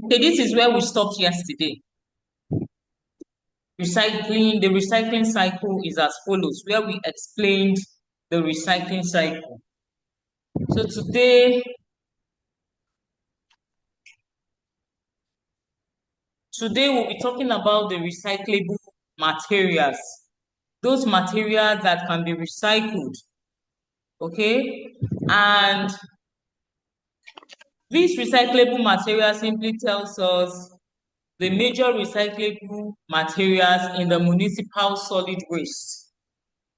Okay, this is where we stopped yesterday. The recycling cycle is as follows, where we explained the recycling cycle. So today we'll be talking about the recyclable materials, those materials that can be recycled. Okay, and this recyclable material simply tells us the major recyclable materials in the municipal solid waste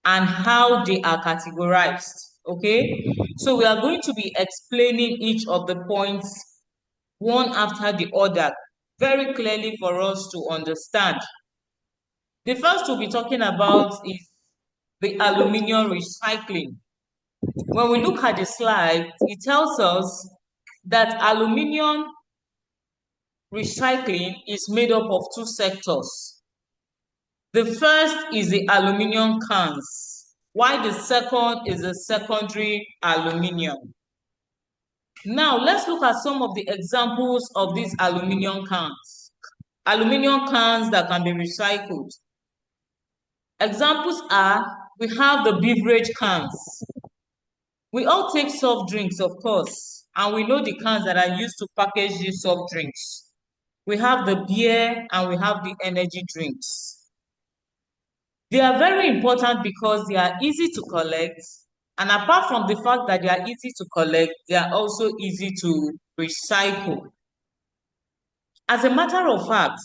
and how they are categorized. Okay, so we are going to be explaining each of the points one after the other very clearly for us to understand. The first we'll be talking about is the aluminium recycling. When we look at the slide, it tells us that aluminium recycling is made up of two sectors. The first is the aluminium cans, while the second is the secondary aluminium. Now, let's look at some of the examples of these aluminium cans. Aluminium cans that can be recycled. Examples are, we have the beverage cans. We all take soft drinks, of course, and we know the cans that are used to package these soft drinks. We have the beer and we have the energy drinks. They are very important because they are easy to collect, and apart from the fact that they are easy to collect, they are also easy to recycle. As a matter of fact,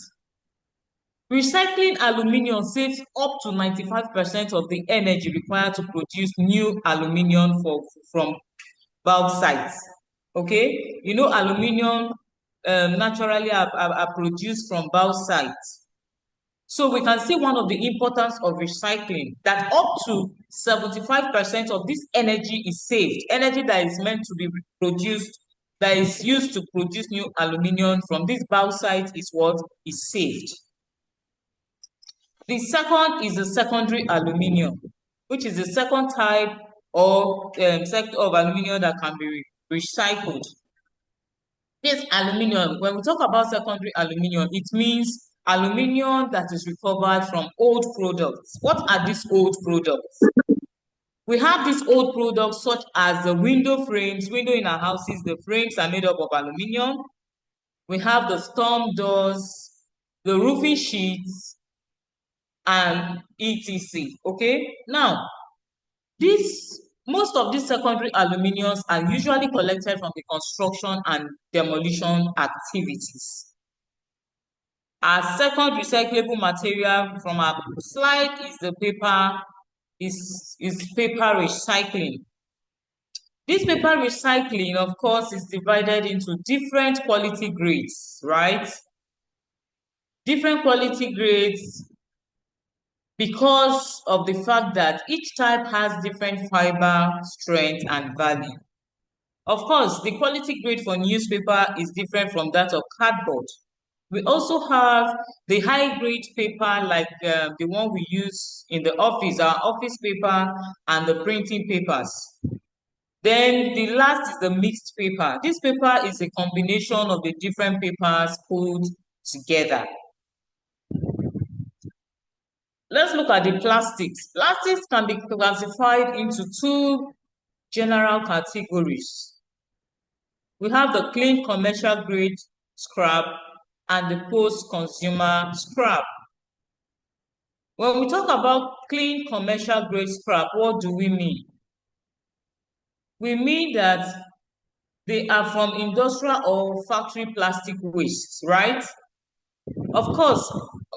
recycling aluminium saves up to 95% of the energy required to produce new aluminium from bauxite. Okay, you know aluminium naturally are produced from bauxite. So we can see one of the importance of recycling, that up to 75% of this energy is saved. Energy that is meant to be produced, that is used to produce new aluminium from this bauxite is what is saved. The second is the secondary aluminium, which is the second type or sector of aluminium that can be recycled. This aluminium, when we talk about secondary aluminium, it means aluminium that is recovered from old products. What are these old products? We have these old products such as the window frames. Window in our houses, the frames are made up of aluminium. We have the storm doors, the roofing sheets, and etc. Okay, now most of these secondary aluminiums are usually collected from the construction and demolition activities. Our second recyclable material from our slide is the paper, is paper recycling. This paper recycling, of course, is divided into different quality grades, right? Different quality grades because of the fact that each type has different fiber strength and value. Of course, the quality grade for newspaper is different from that of cardboard. We also have the high grade paper like the one we use in the office, our office paper and the printing papers. Then the last is the mixed paper. This paper is a combination of the different papers put together. Let's look at the plastics. Plastics can be classified into two general categories. We have the clean commercial grade scrap and the post-consumer scrap. When we talk about clean commercial grade scrap, what do we mean? We mean that they are from industrial or factory plastic waste, right? Of course,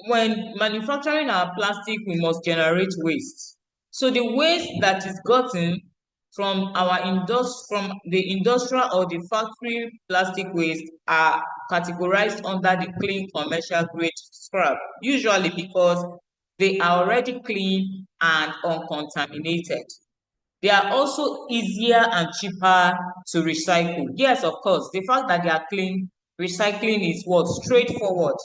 when manufacturing our plastic, we must generate waste. So the waste that is gotten from from the industrial or the factory plastic waste are categorized under the clean commercial grade scrap, usually because they are already clean and uncontaminated. They are also easier and cheaper to recycle. Yes, of course, the fact that they are clean, recycling is what? Straightforward.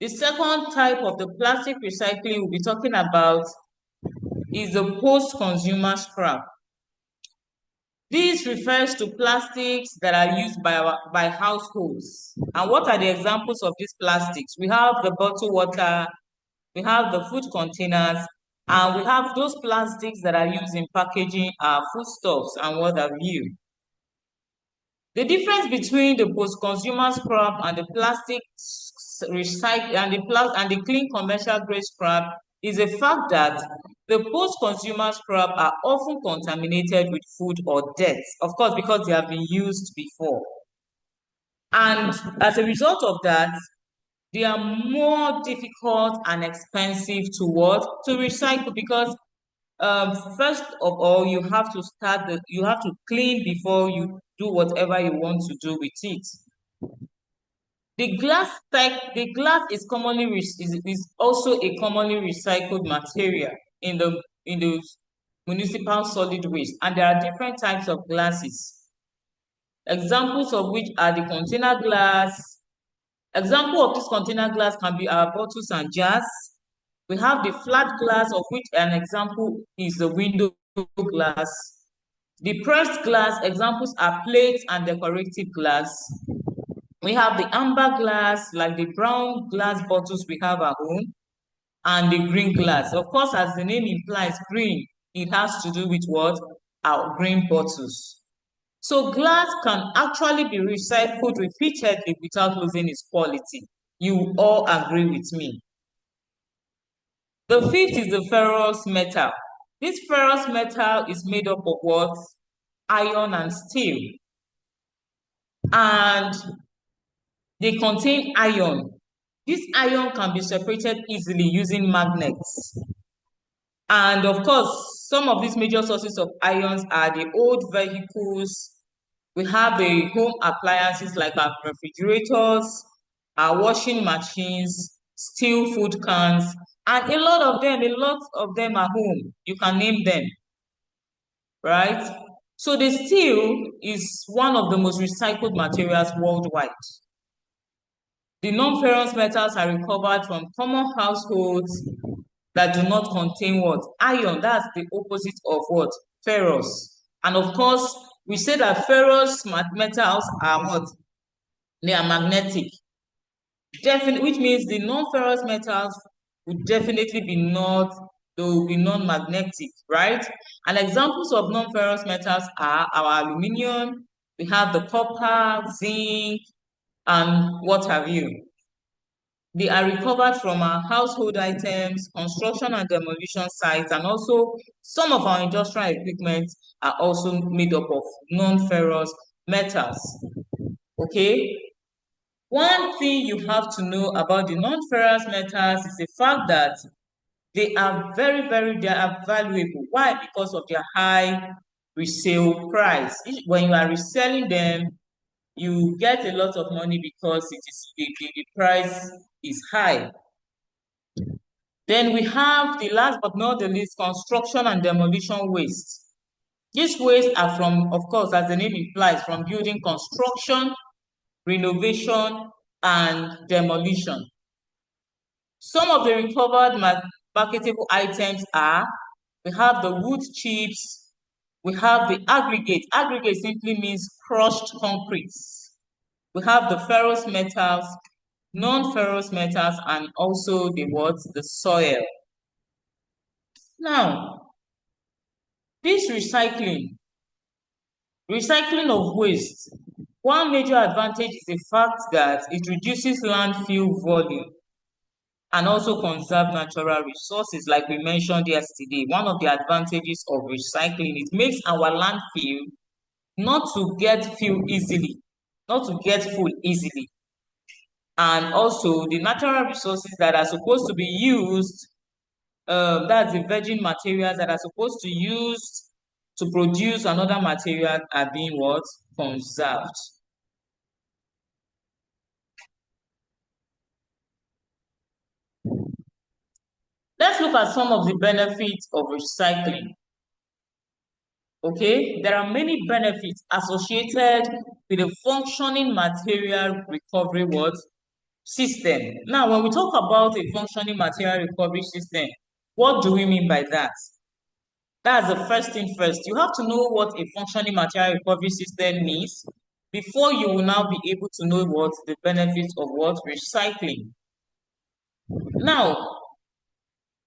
The second type of the plastic recycling we'll be talking about is the post-consumer scrap. This refers to plastics that are used by households. And what are the examples of these plastics? We have the bottled water, we have the food containers, and we have those plastics that are used in packaging our foodstuffs and what have you. The difference between the post-consumer scrap and the plastic recycle and the clean commercial grade scrap is the fact that the post-consumer scrap are often contaminated with food or dirt, of course, because they have been used before. And as a result of that, they are more difficult and expensive to recycle because first of all, you have to clean before you do whatever you want to do with it. The glass is also a commonly recycled material in the municipal solid waste, and there are different types of glasses. Examples of which are the container glass. Example of this container glass can be our bottles and jars. We have the flat glass, of which an example is the window glass. The pressed glass examples are plates and decorative glass. We have the amber glass, like the brown glass bottles we have at home, and the green glass. Of course, as the name implies, green, it has to do with what? Our green bottles. So glass can actually be recycled repeatedly without losing its quality. You all agree with me. The fifth is the ferrous metal. This ferrous metal is made up of what? Iron and steel. And they contain iron. This iron can be separated easily using magnets. And of course, some of these major sources of ions are the old vehicles. We have the home appliances like our refrigerators, our washing machines, steel food cans, and a lot of them are home. You can name them, right? So the steel is one of the most recycled materials worldwide. The non-ferrous metals are recovered from common households that do not contain what? Iron. That's the opposite of what? Ferrous. And of course, we say that ferrous metals are what? They are magnetic. Which means the non-ferrous metals would definitely be they will be non-magnetic, right? And examples of non-ferrous metals are our aluminum, we have the copper, zinc, and what have you. They are recovered from our household items, construction and demolition sites, and also some of our industrial equipment are also made up of non-ferrous metals. Okay? One thing you have to know about the non-ferrous metals is the fact that they are they are valuable. Why? Because of their high resale price. When you are reselling them, you get a lot of money because the price is high. Then we have the last but not the least, construction and demolition waste. These wastes are from, of course, as the name implies, from building construction, renovation, and demolition. Some of the recovered marketable items are, we have the wood chips, we have the aggregate. Aggregate simply means crushed concrete. We have the ferrous metals, non-ferrous metals, and also the soil. Now, this recycling of waste, one major advantage is the fact that it reduces landfill volume and also conserve natural resources, like we mentioned yesterday. One of the advantages of recycling, it makes our landfill not to get full easily. And also the natural resources that are supposed to be used, that's the virgin materials that are supposed to use to produce another material are being what? Conserved. Let's look at some of the benefits of recycling. Okay, there are many benefits associated with a functioning material recovery system. Now, when we talk about a functioning material recovery system, what do we mean by that? That's the first thing first. You have to know what a functioning material recovery system means before you will now be able to know what the benefits of what recycling. Now,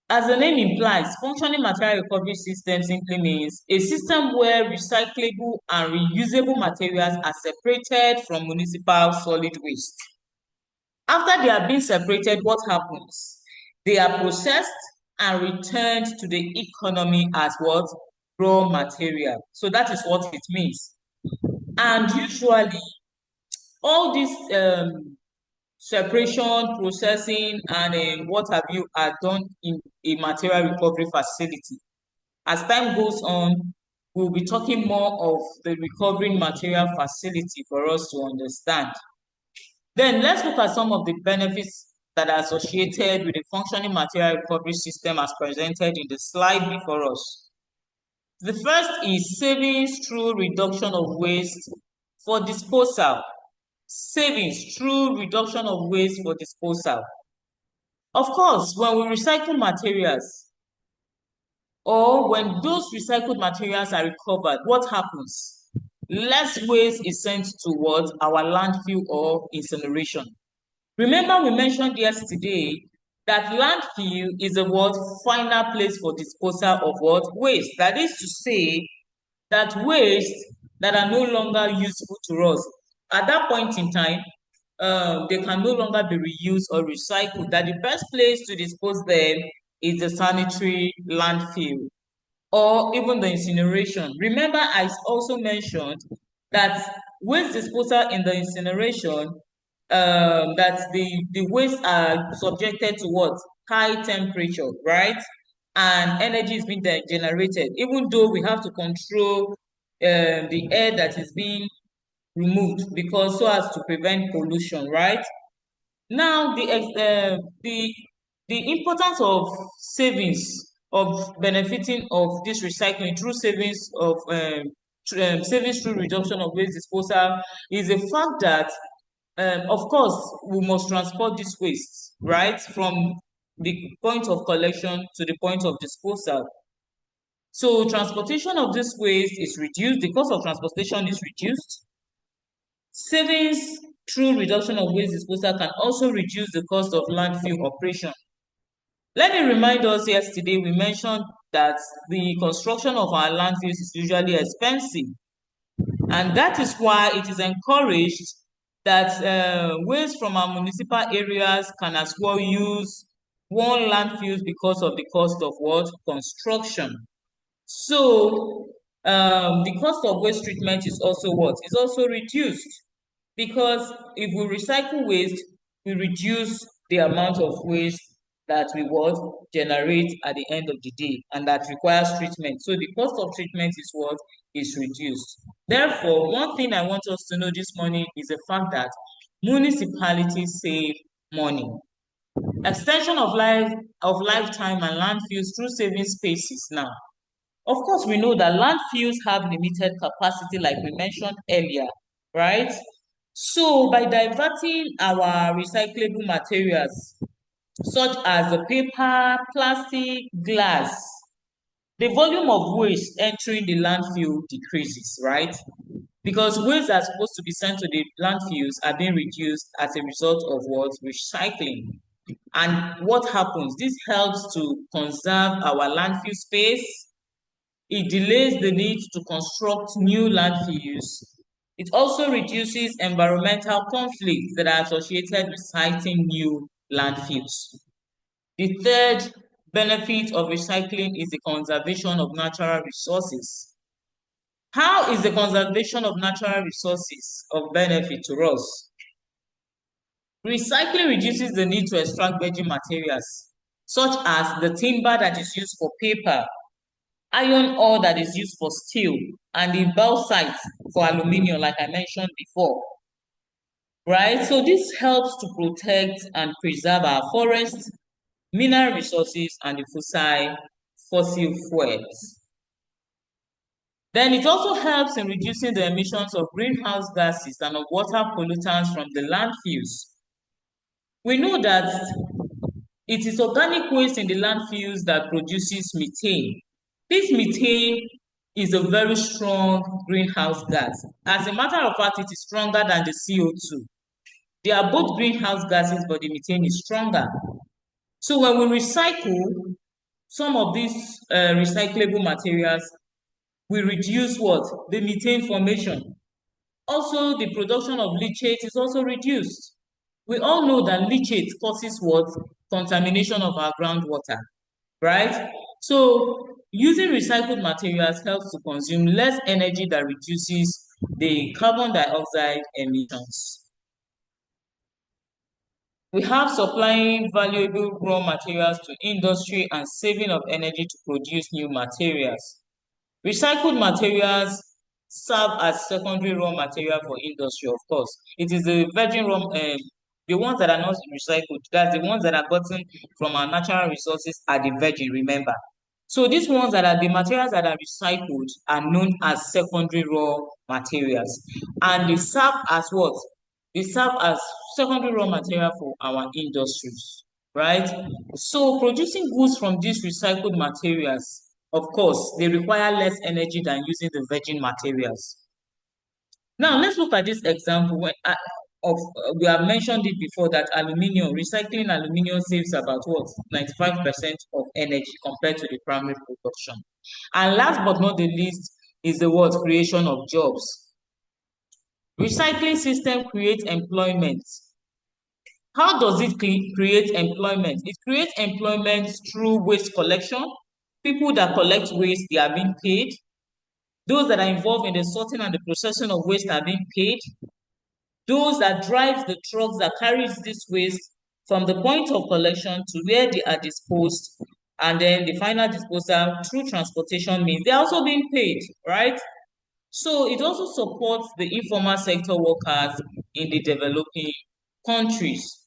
as the name implies, functioning material recovery system simply means a system where recyclable and reusable materials are separated from municipal solid waste. After they are being separated, what happens? They are processed and returned to the economy as what? Raw material. So that is what it means. And usually, all these separation, processing, and what have you are done in a material recovery facility. As time goes on, we'll be talking more of the recovering material facility for us to understand. Then let's look at some of the benefits that are associated with the functioning material recovery system as presented in the slide before us. The first is savings through reduction of waste for disposal. Savings through reduction of waste for disposal. Of course, when we recycle materials or when those recycled materials are recovered, what happens? Less waste is sent towards our landfill or incineration. Remember we mentioned yesterday that landfill is a what final place for disposal of what waste. That is to say that waste that are no longer useful to us at that point in time, they can no longer be reused or recycled. That the best place to dispose them is the sanitary landfill or even the incineration. Remember, I also mentioned that waste disposal in the incineration, that the waste are subjected to what? High temperature, right? And energy is being generated, even though we have to control the air that is being removed because so as to prevent pollution, right? Now, the importance of savings, of benefiting of this recycling through savings of savings through reduction of waste disposal is the fact that, of course, we must transport this waste right from the point of collection to the point of disposal. So transportation of this waste is reduced. The cost of transportation is reduced. Savings through reduction of waste disposal can also reduce the cost of landfill operation. Let me remind us, yesterday we mentioned that the construction of our landfills is usually expensive, and that is why it is encouraged that waste from our municipal areas can as well use one landfills because of the cost of what? Construction. So the cost of waste treatment is also what? Is also reduced, because if we recycle waste, we reduce the amount of waste that we what generate at the end of the day, and that requires treatment. So the cost of treatment is what is reduced. Therefore, one thing I want us to know this morning is the fact that municipalities save money. Extension of lifetime and landfills through saving spaces now. Of course, we know that landfills have limited capacity, like we mentioned earlier, right? So by diverting our recyclable materials, such as the paper, plastic, glass, the volume of waste entering the landfill decreases, right? Because waste that are supposed to be sent to the landfills are being reduced as a result of what? Recycling. And what happens? This helps to conserve our landfill space. It delays the need to construct new landfills. It also reduces environmental conflicts that are associated with siting new landfills. The third benefit of recycling is the conservation of natural resources. How is the conservation of natural resources of benefit to us? Recycling reduces the need to extract virgin materials, such as the timber that is used for paper, iron ore that is used for steel, and the bauxite for aluminium, like I mentioned before. Right? So this helps to protect and preserve our forests, mineral resources, and the fossil fuels. Then it also helps in reducing the emissions of greenhouse gases and of water pollutants from the landfills. We know that it is organic waste in the landfills that produces methane. This methane is a very strong greenhouse gas. As a matter of fact, it is stronger than the CO2. They are both greenhouse gases, but the methane is stronger. So when we recycle some of these recyclable materials, we reduce what? The methane formation. Also, the production of leachate is also reduced. We all know that leachate causes what? Contamination of our groundwater, right? So using recycled materials helps to consume less energy that reduces the carbon dioxide emissions. We have supplying valuable raw materials to industry and saving of energy to produce new materials. Recycled materials serve as secondary raw material for industry, of course. It is the virgin raw, the ones that are not recycled, that's the ones that are gotten from our natural resources are the virgin, remember. So these ones that are the materials that are recycled are known as secondary raw materials. And they serve as what? They serve as secondary raw material for our industries, right? So producing goods from these recycled materials, of course, they require less energy than using the virgin materials. Now, let's look at this example we have mentioned it before that aluminium, recycling aluminium saves about what? 95% of energy compared to the primary production. And last but not the least is the what? Creation of jobs. Recycling system creates employment. How does it create employment? It creates employment through waste collection. People that collect waste, they are being paid. Those that are involved in the sorting and the processing of waste are being paid. Those that drive the trucks that carries this waste from the point of collection to where they are disposed, and then the final disposal through transportation means they're also being paid, right? So it also supports the informal sector workers in the developing countries.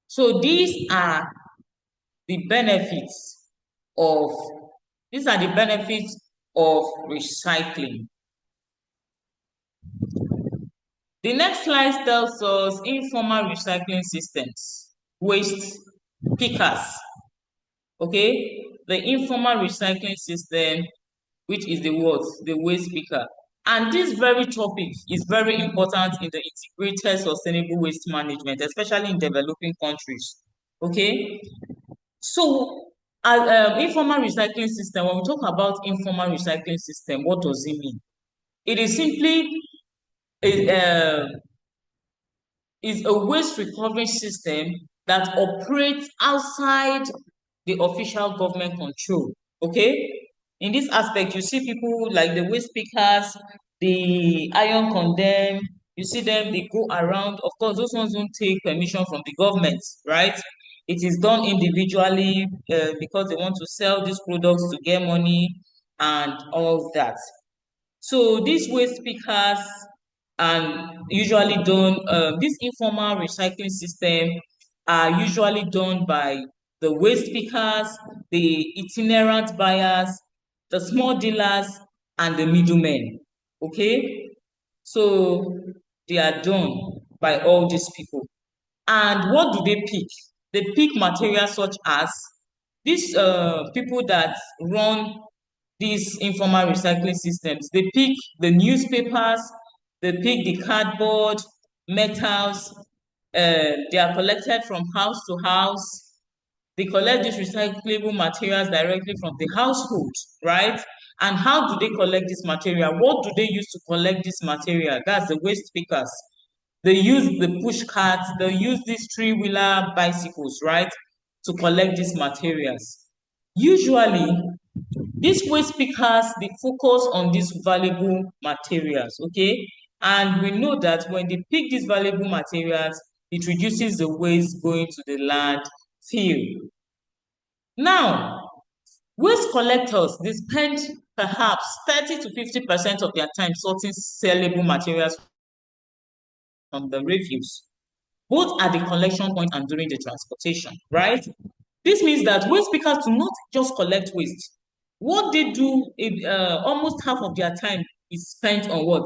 So the benefits of these are the benefits of recycling. The next slide tells us informal recycling systems, waste pickers. Okay, the informal recycling system, which is the what? The waste picker. And this very topic is very important in the integrated sustainable waste management, especially in developing countries. Okay, so informal recycling system, when we talk about informal recycling system, what does it mean? It is simply a, is a waste recovery system that operates outside the official government control. Okay? In this aspect, you see people like the waste pickers, the iron condemn, you see them, they go around. Of course, those ones don't take permission from the government, right? It is done individually because they want to sell these products to get money and all that. So these waste pickers and usually done, this informal recycling system are usually done by the waste pickers, the itinerant buyers, the small dealers, and the middlemen. Okay, so they are done by all these people. And what do they pick? They pick materials such as these people that run these informal recycling systems. They pick the newspapers, they pick the cardboard, metals, they are collected from house to house. They collect these recyclable materials directly from the household, right? And how do they collect this material? What do they use to collect this material? That's the waste pickers. They use the push carts, they use these three-wheeler bicycles, right, to collect these materials. Usually, these waste pickers, they focus on these valuable materials, okay? And we know that when they pick these valuable materials, it reduces the waste going to the landfill. Now, waste collectors, they spend perhaps 30 to 50% of their time sorting sellable materials from the refuse, both at the collection point and during the transportation, right? This means that waste pickers do not just collect waste. What they do, almost half of their time is spent on what?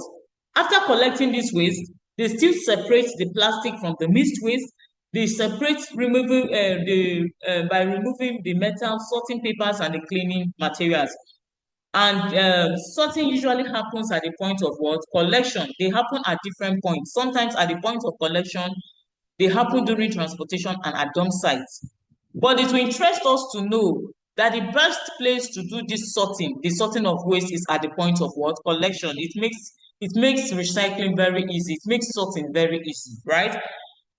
After collecting this waste, they still separate the plastic from the mixed waste. They separate by removing the metal, sorting papers, and the cleaning materials. And sorting usually happens at the point of what? Collection. They happen at different points. Sometimes at the point of collection, they happen during transportation and at dump sites. But it will interest us to know that the best place to do this sorting, the sorting of waste, is at the point of what? Collection. It makes recycling very easy. It makes sorting very easy, right?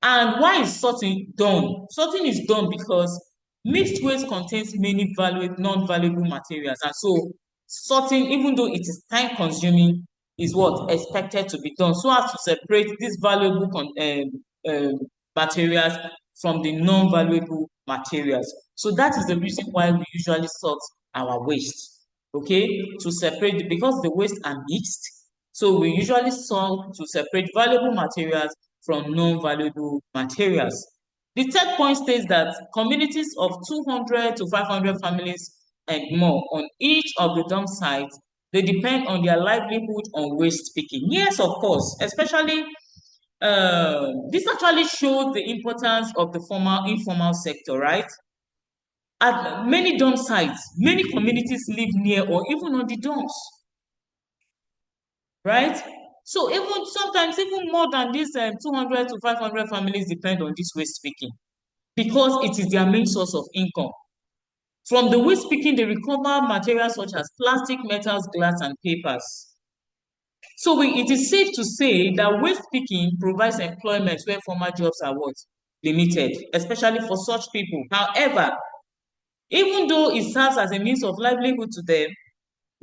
And why is sorting done? Sorting is done because mixed waste contains many non-valuable materials. And so sorting, even though it is time consuming, is what expected to be done so as to separate these valuable um, materials from the non-valuable materials. So that is the reason why we usually sort our waste, okay, to separate, because the waste are mixed. So we usually sort to separate valuable materials from non-valuable materials. The third point states that communities of 200 to 500 families and more on each of the dump sites, they depend on their livelihood on waste picking. Yes, of course, especially this actually shows the importance of the formal informal sector, right? At many dump sites, many communities live near or even on the dumps, right? So even sometimes even more than this 200 to 500 families depend on this waste picking because it is their main source of income. From the waste picking, they recover materials such as plastic, metals, glass, and papers. So it is safe to say that waste picking provides employment where formal jobs are what? Limited, especially for such people. However, even though it serves as a means of livelihood to them,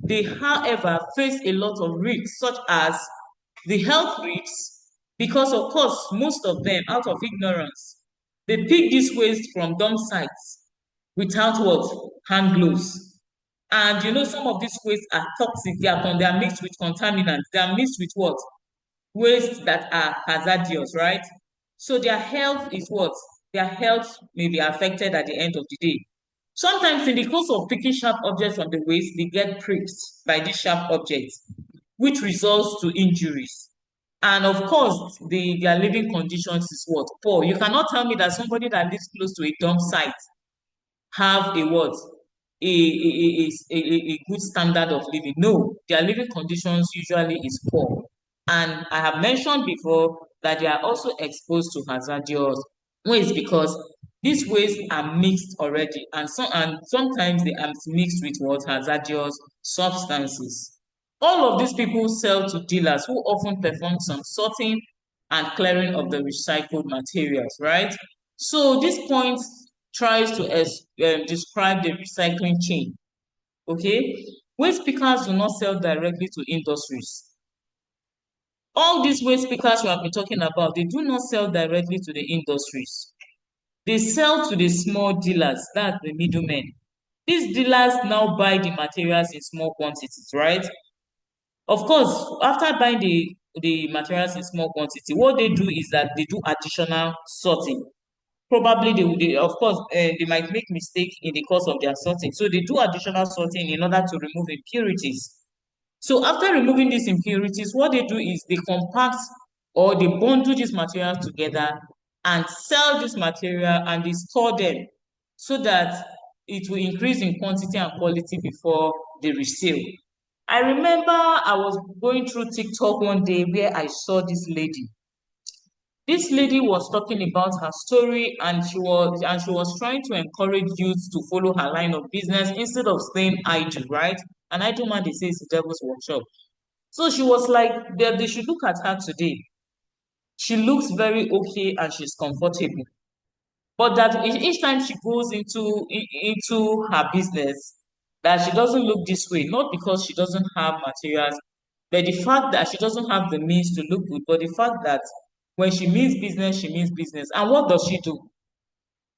they, however, face a lot of risks, such as the health risks, because, of course, most of them, out of ignorance, they pick this waste from dump sites without what? Hand gloves. And some of these wastes are toxic. They are mixed with contaminants. They are mixed with what? Waste that are hazardous, right? So their health is what? Their health may be affected at the end of the day. Sometimes in the course of picking sharp objects from the waste, they get pricked by these sharp objects, which results to injuries. And of course, their living conditions is what? Poor. You cannot tell me that somebody that lives close to a dump site have a what? A good standard of living. No, their living conditions usually is poor. And I have mentioned before that they are also exposed to hazardous waste because these wastes are mixed already, and sometimes they are mixed with what? Hazardous substances. All of these people sell to dealers who often perform some sorting and clearing of the recycled materials, right? So this point tries to describe the recycling chain. Okay, waste pickers do not sell directly to industries. All these waste pickers we have been talking about, they do not sell directly to the industries. They sell to the small dealers, that's the middlemen. These dealers now buy the materials in small quantities, right? Of course, after buying the materials in small quantity, what they do is that they do additional sorting. Probably of course, they might make mistake in the course of their sorting. So they do additional sorting in order to remove impurities. So after removing these impurities, what they do is they compact or they bundle these materials together and sell this material, and they store them so that it will increase in quantity and quality before they resale. I remember I was going through TikTok one day where I saw this lady. This lady was talking about her story, and she was trying to encourage youth to follow her line of business instead of staying idle, right? An idle man, they say, is the devil's workshop. So she was like, they should look at her today. She looks very okay and she's comfortable. But that each time she goes into her business, that she doesn't look this way, not because she doesn't have materials, but the fact that she doesn't have the means to look good, but the fact that when she means business, she means business. And what does she do?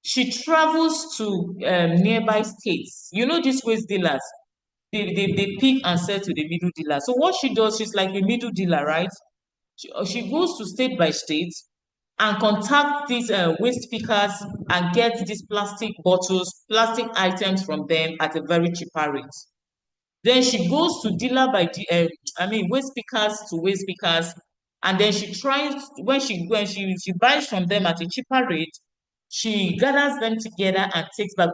She travels to nearby states. These waste dealers, they pick and sell to the middle dealer. So what she does, she's like a middle dealer, right? She goes to state by state and contact these waste pickers and get these plastic bottles, plastic items from them at a very cheaper rate. Then she goes to dealer by waste pickers to waste pickers and then she tries, when she buys from them at a cheaper rate, she gathers them together and takes back,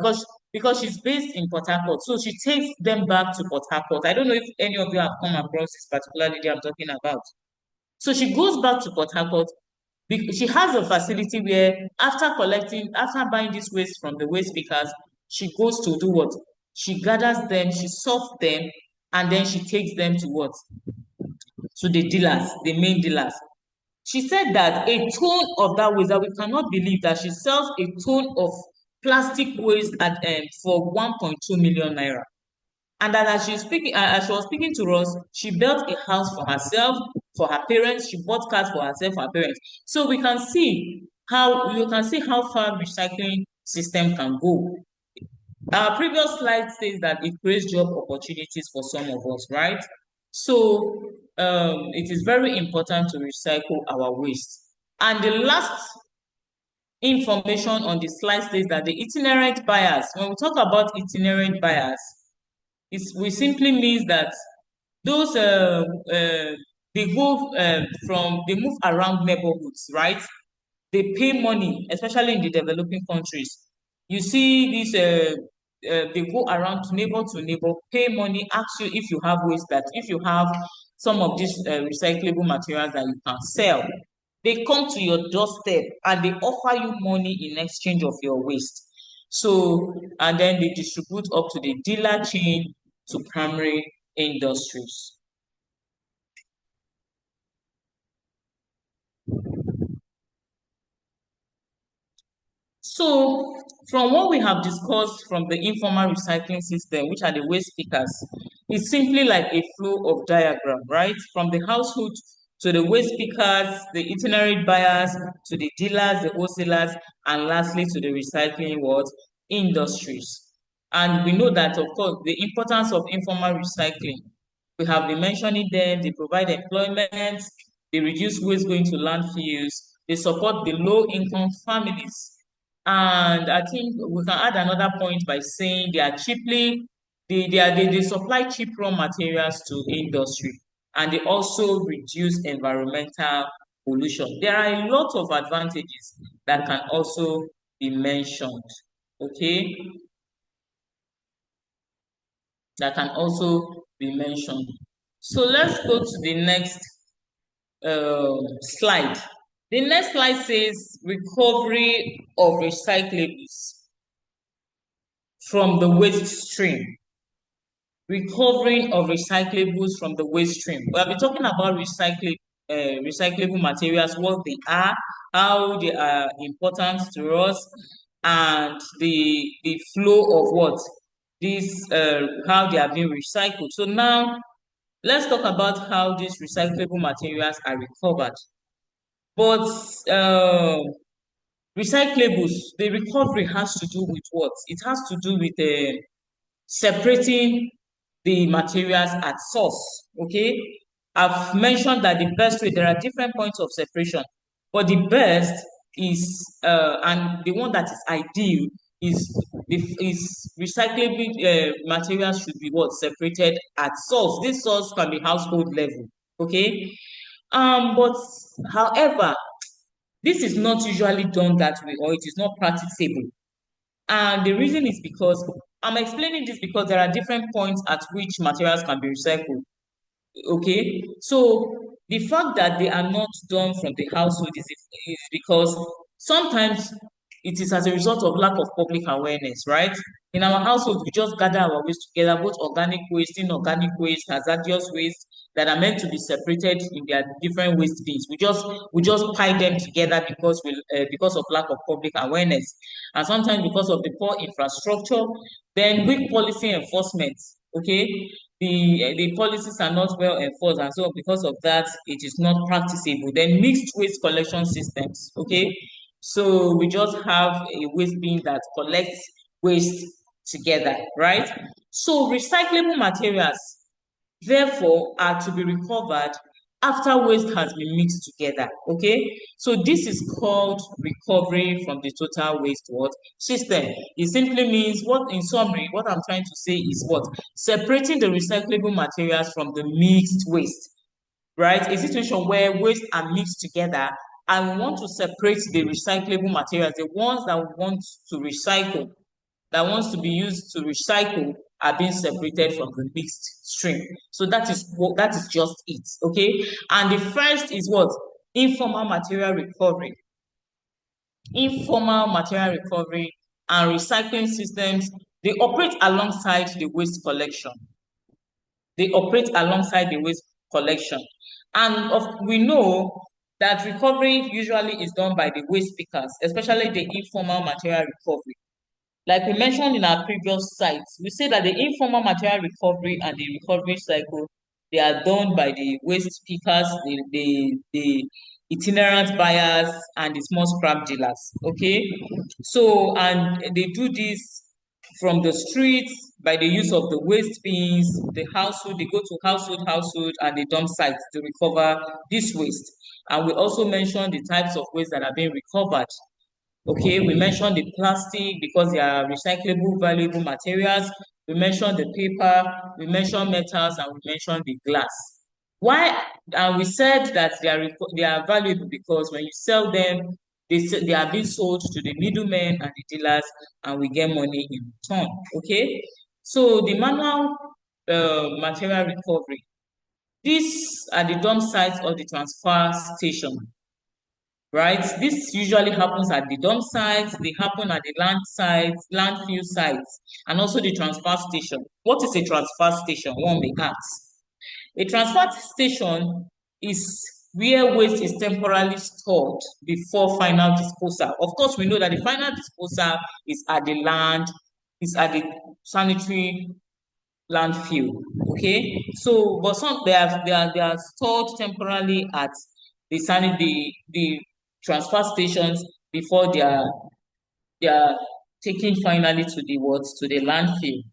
because she's based in Port Harcourt, so she takes them back to Port Harcourt. I don't know if any of you have come across this particular lady I'm talking about. So she goes back to Port Harcourt. She has a facility where after buying this waste from the waste pickers, she goes to do what? She gathers them, she sorts them, and then she takes them to what? To the dealers, the main dealers. She said that a ton of that waste, that we cannot believe that she sells a ton of plastic waste at for 1.2 million naira. And that as she was speaking to us, she built a house for herself, for her parents. She bought cars for herself, for her parents. So we can see how far recycling system can go. Our previous slide says that it creates job opportunities for some of us, right? So it is very important to recycle our waste. And the last information on the slide says that the itinerant buyers, when we talk about itinerant buyers, we simply means that those they move around neighborhoods, right? They pay money, especially in the developing countries. You see these they go around to neighbor, pay money, ask you if you have some of these recyclable materials that you can sell. They come to your doorstep and they offer you money in exchange of your waste. So, and then they distribute up to the dealer chain to primary industries. So, from what we have discussed from the informal recycling system, which are the waste pickers, it's simply like a flow of diagram, right? From the household to the waste pickers, the itinerary buyers, to the dealers, the wholesalers, and lastly to the recycling world industries. And we know that, of course, the importance of informal recycling. We have been mentioning them. They provide employment, they reduce waste going to landfills, they support the low-income families. And I think we can add another point by saying they supply cheap raw materials to industry, and they also reduce environmental pollution. There are a lot of advantages that can also be mentioned. Okay, that can also be mentioned. So let's go to the next slide. The next slide says recovery of recyclables from the waste stream. Recovering of recyclables from the waste stream. We have been talking about recyclable materials, what they are, how they are important to us, and the flow of what how they are being recycled. So now let's talk about how these recyclable materials are recovered. But recyclables, the recovery has to do with what? It has to do with separating the materials at source. Okay, I've mentioned that the best way, there are different points of separation, but the best is and the one that is ideal is recyclable materials should be what? Separated at source. This source can be household level. Okay, but however, this is not usually done that way, or it is not practicable. And the reason is because I'm explaining this because there are different points at which materials can be recycled. Okay, so the fact that they are not done from the household is because sometimes it is as a result of lack of public awareness, right? In our household, we just gather our waste together, both organic waste, inorganic waste, hazardous waste that are meant to be separated in their different waste bins. We just pile them together because of lack of public awareness, and sometimes because of the poor infrastructure, then weak policy enforcement. Okay, the policies are not well enforced, and so because of that it is not practicable. Then mixed waste collection systems. Okay, so we just have a waste bin that collects waste together, right? So recyclable materials therefore are to be recovered after waste has been mixed together. Okay, so this is called recovery from the total waste what system. It simply means, what in summary, what I'm trying to say is what? Separating the recyclable materials from the mixed waste. right? A situation where waste are mixed together and we want to separate the recyclable materials, the ones that we want to recycle, that wants to be used to recycle are being separated from the mixed stream. So that is just it, okay? And the first is what? Informal material recovery. Informal material recovery and recycling systems, they operate alongside the waste collection. They operate alongside the waste collection. And we know that recovery usually is done by the waste pickers, especially the informal material recovery. Like we mentioned in our previous sites, we say that the informal material recovery and the recovery cycle, they are done by the waste pickers, the itinerant buyers, and the small scrap dealers. Okay, so and they do this from the streets by the use of the waste bins, the household. They go to household, and they dump sites to recover this waste. And we also mentioned the types of waste that are being recovered. Okay, we mentioned the plastic because they are recyclable, valuable materials. We mentioned the paper, we mentioned metals, and we mentioned the glass. Why? And we said that they are valuable because when you sell them, they are being sold to the middlemen and the dealers, and we get money in return. Okay, so the manual material recovery. These are the dump sites or the transfer station, right? This usually happens at the dump sites, they happen at the land sites, landfill sites, and also the transfer station. What is a transfer station? One may ask. A transfer station is where waste is temporarily stored before final disposal. Of course, we know that the final disposal is at the sanitary landfill. Okay, so but some they are stored temporarily at the transfer stations before they are taken finally to the landfill.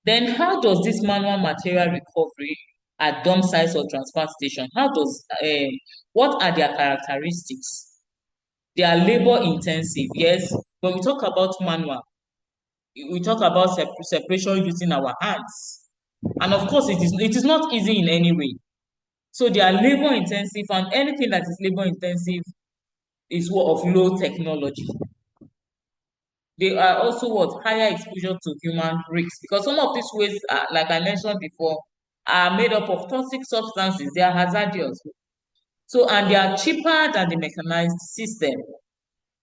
Then how does this manual material recovery at dump sites or transfer station? What are their characteristics? They are labor intensive, yes. When we talk about manual, we talk about separation using our hands. And of course, it is not easy in any way. So they are labor intensive, and anything that is labor intensive is of low technology. They are also higher exposure to human risks because some of these wastes, like I mentioned before, are made up of toxic substances. They are hazardous. So and they are cheaper than the mechanized system.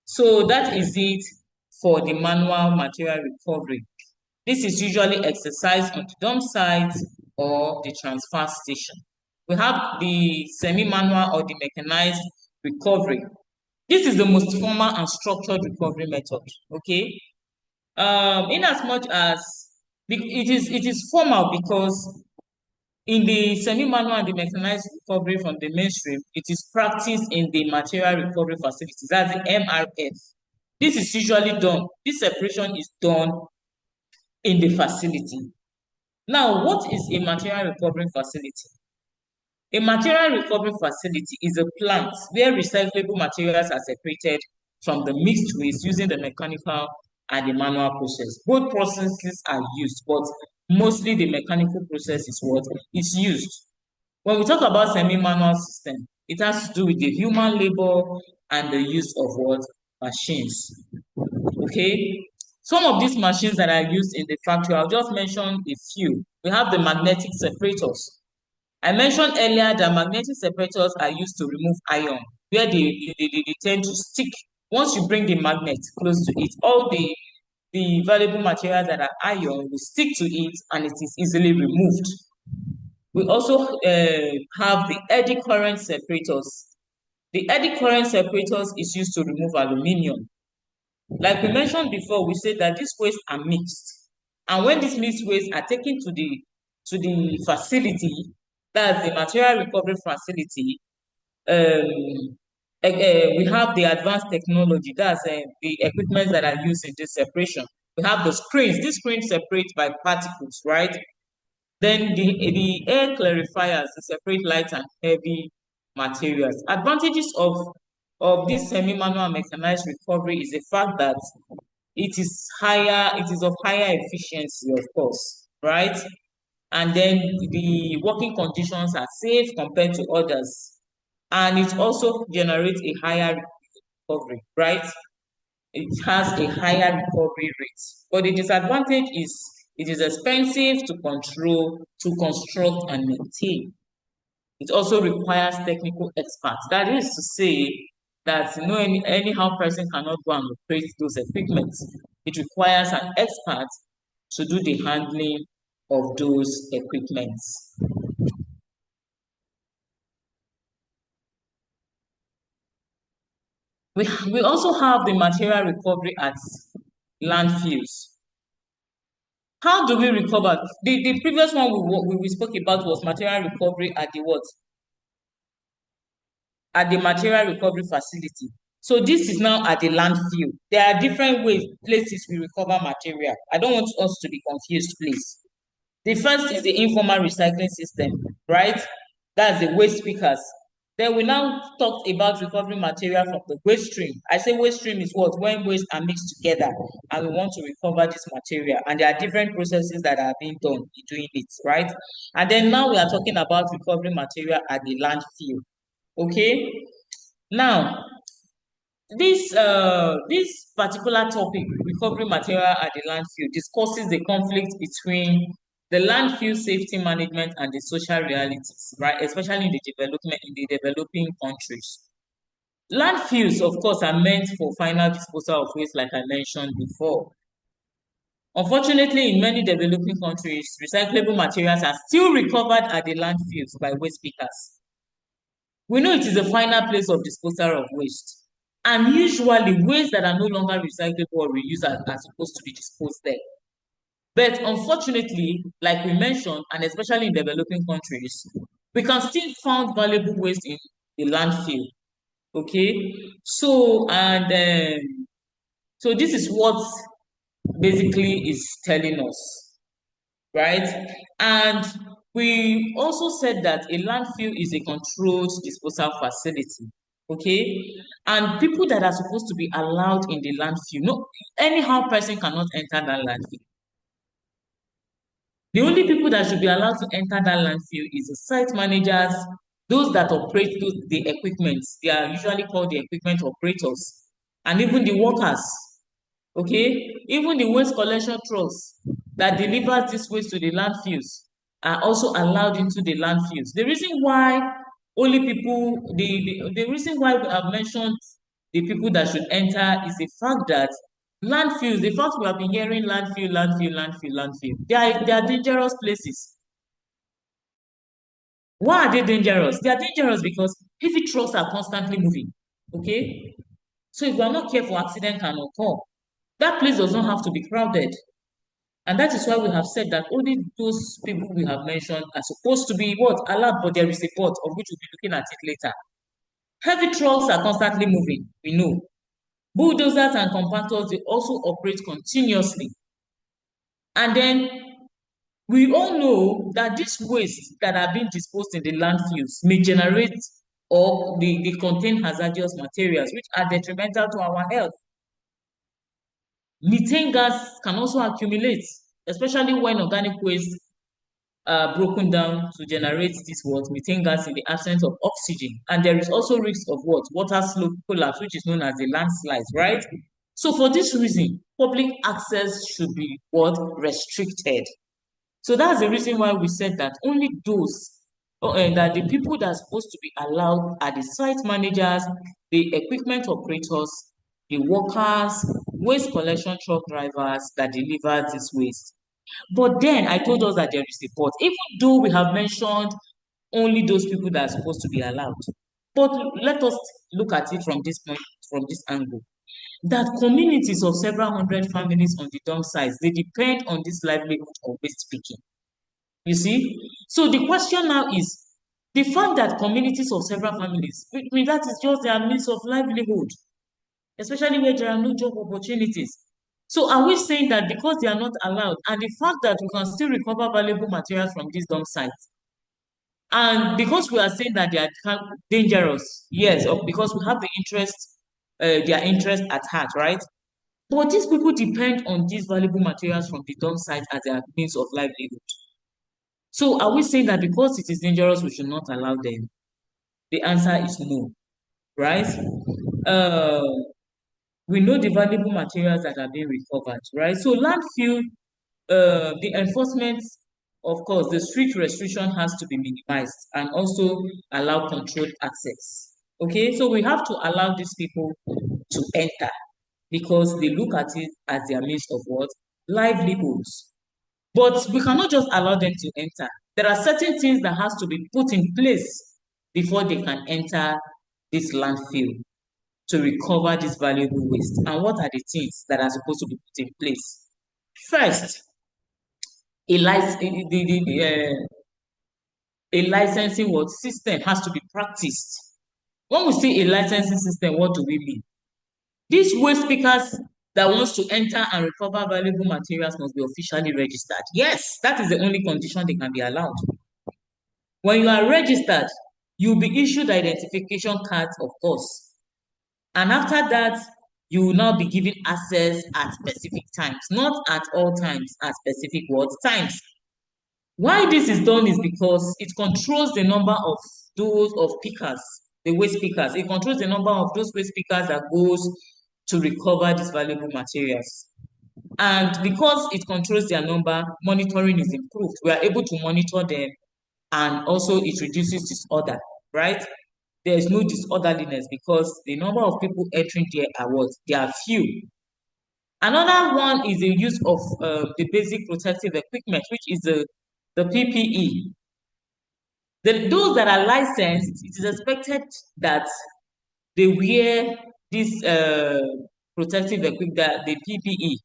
So that is it for the manual material recovery. This is usually exercised on the dump site or the transfer station. We have the semi-manual or the mechanized recovery. This is the most formal and structured recovery method. Okay, in as much as it is formal because in the semi-manual and the mechanized recovery from the mainstream, it is practiced in the material recovery facilities, that's the MRF. This is usually done, this separation is done in the facility. Now, what is a material recovery facility? A material recovery facility is a plant where recyclable materials are separated from the mixed waste using the mechanical and the manual process. Both processes are used, but mostly the mechanical process is what is used. When we talk about semi-manual system, it has to do with the human labor and the use of machines. Okay, some of these machines that are used in the factory, I'll just mention a few. We have the magnetic separators. I mentioned earlier that magnetic separators are used to remove iron, where they tend to stick. Once you bring the magnet close to it, all the valuable materials that are iron will stick to it and it is easily removed. We also have the eddy current separators. The eddy current separators is used to remove aluminium. Like we mentioned before, we said that these wastes are mixed. And when these mixed wastes are taken to the facility, that's the material recovery facility, we have the advanced technology, that's the equipment that are used in this separation. We have the screens. These screens separate by particles, right? Then the air clarifiers to separate light and heavy materials. Advantages of this semi-manual mechanized recovery is the fact that it is of higher efficiency, of course, right? and then the working conditions are safe compared to others, and it also generates a higher recovery, right? It has a higher recovery rate. But the disadvantage is it is expensive to control, to construct, and maintain. It also requires technical experts. That is to say that anyhow person cannot go and operate those equipments. It requires an expert to do the handling of those equipments. We also have the material recovery at landfills. How do we recover? The previous one we spoke about was material recovery at the what? At the material recovery facility. So this is now at the landfill. There are different ways, places we recover material. I don't want us to be confused, please. The first is the informal recycling system, right? That's the waste pickers. Then we now talked about recovering material from the waste stream. I say waste stream is what? When waste are mixed together and we want to recover this material. And there are different processes that are being done in doing it, right? And then now we are talking about recovering material at the landfill. Okay? Now, this particular topic, recovery material at the landfill, discusses the conflict between the landfill safety management and the social realities, right? Especially in the developing countries. Landfills, of course, are meant for final disposal of waste, like I mentioned before. Unfortunately, in many developing countries, recyclable materials are still recovered at the landfills by waste pickers. We know it is the final place of disposal of waste. And usually, waste that are no longer recyclable or reused are supposed to be disposed there. But unfortunately, like we mentioned, and especially in developing countries, we can still find valuable waste in the landfill. Okay, so this is what basically is telling us, right? And we also said that a landfill is a controlled disposal facility. Okay, and people that are supposed to be allowed in the landfill, no, anyhow person cannot enter that landfill. The only people that should be allowed to enter that landfill is the site managers, those that operate the equipment. They are usually called the equipment operators, and even the workers. Okay, even the waste collection trucks that delivers this waste to the landfills are also allowed into the landfills. The reason why only people, the reason why we have mentioned the people that should enter is the fact that landfills, the fact we have been hearing landfill, landfill, landfill, landfill, they are dangerous places. Why are they dangerous? They are dangerous because heavy trucks are constantly moving. Okay, so if we are not careful, accident can occur. That place does not have to be crowded. And that is why we have said that only those people we have mentioned are supposed to be what? Allowed, but there is a but of which we'll be looking at it later. Heavy trucks are constantly moving, we know. Bulldozers and compactors, they also operate continuously. And then we all know that these waste that are being disposed in the landfills may generate or they contain hazardous materials which are detrimental to our health. Methane gas can also accumulate, especially when organic waste are broken down to generate this what methane gas in the absence of oxygen. And there is also risk of what water slope collapse, which is known as the landslides, right? So for this reason, public access should be what restricted. So that's the reason why we said that only those that the people that are supposed to be allowed are the site managers, the equipment operators, the workers, waste collection truck drivers that deliver this waste. But then I told us that there is a but. Even though we have mentioned only those people that are supposed to be allowed. But let us look at it from this point, from this angle. That communities of several hundred families on the dump sites, they depend on this livelihood of waste picking. You see? So the question now is the fact that communities of several families, I mean, that is just their means of livelihood, especially where there are no job opportunities. So are we saying that because they are not allowed, and the fact that we can still recover valuable materials from these dump sites, and because we are saying that they are dangerous, yes, or because we have the interest, their interest at heart, right? But these people depend on these valuable materials from the dump site as their means of livelihood. So are we saying that because it is dangerous, we should not allow them? The answer is no, right? Uh, we know the valuable materials that are being recovered, right? So landfill, the enforcement, of course, the strict restriction has to be minimized and also allow controlled access. Okay, so we have to allow these people to enter because they look at it as their means of what? Livelihoods. But we cannot just allow them to enter. There are certain things that has to be put in place before they can enter this landfill to recover this valuable waste. And what are the things that are supposed to be put in place? First, a, a licensing what system has to be practiced. When we say a licensing system, what do we mean? These waste pickers that wants to enter and recover valuable materials must be officially registered. Yes, that is the only condition they can be allowed. When you are registered, you'll be issued identification cards, of course. And after that, you will now be given access at specific times, not at all times, at specific what times. Why this is done is because it controls the number of those of pickers, the waste pickers. It controls the number of those waste pickers that goes to recover these valuable materials. And because it controls their number, monitoring is improved. We are able to monitor them, and also it reduces disorder, right? There is no disorderliness because the number of people entering there are what? They are few. Another one is the use of the basic protective equipment, which is the PPE. Those that are licensed, it is expected that they wear this protective equipment, the PPE.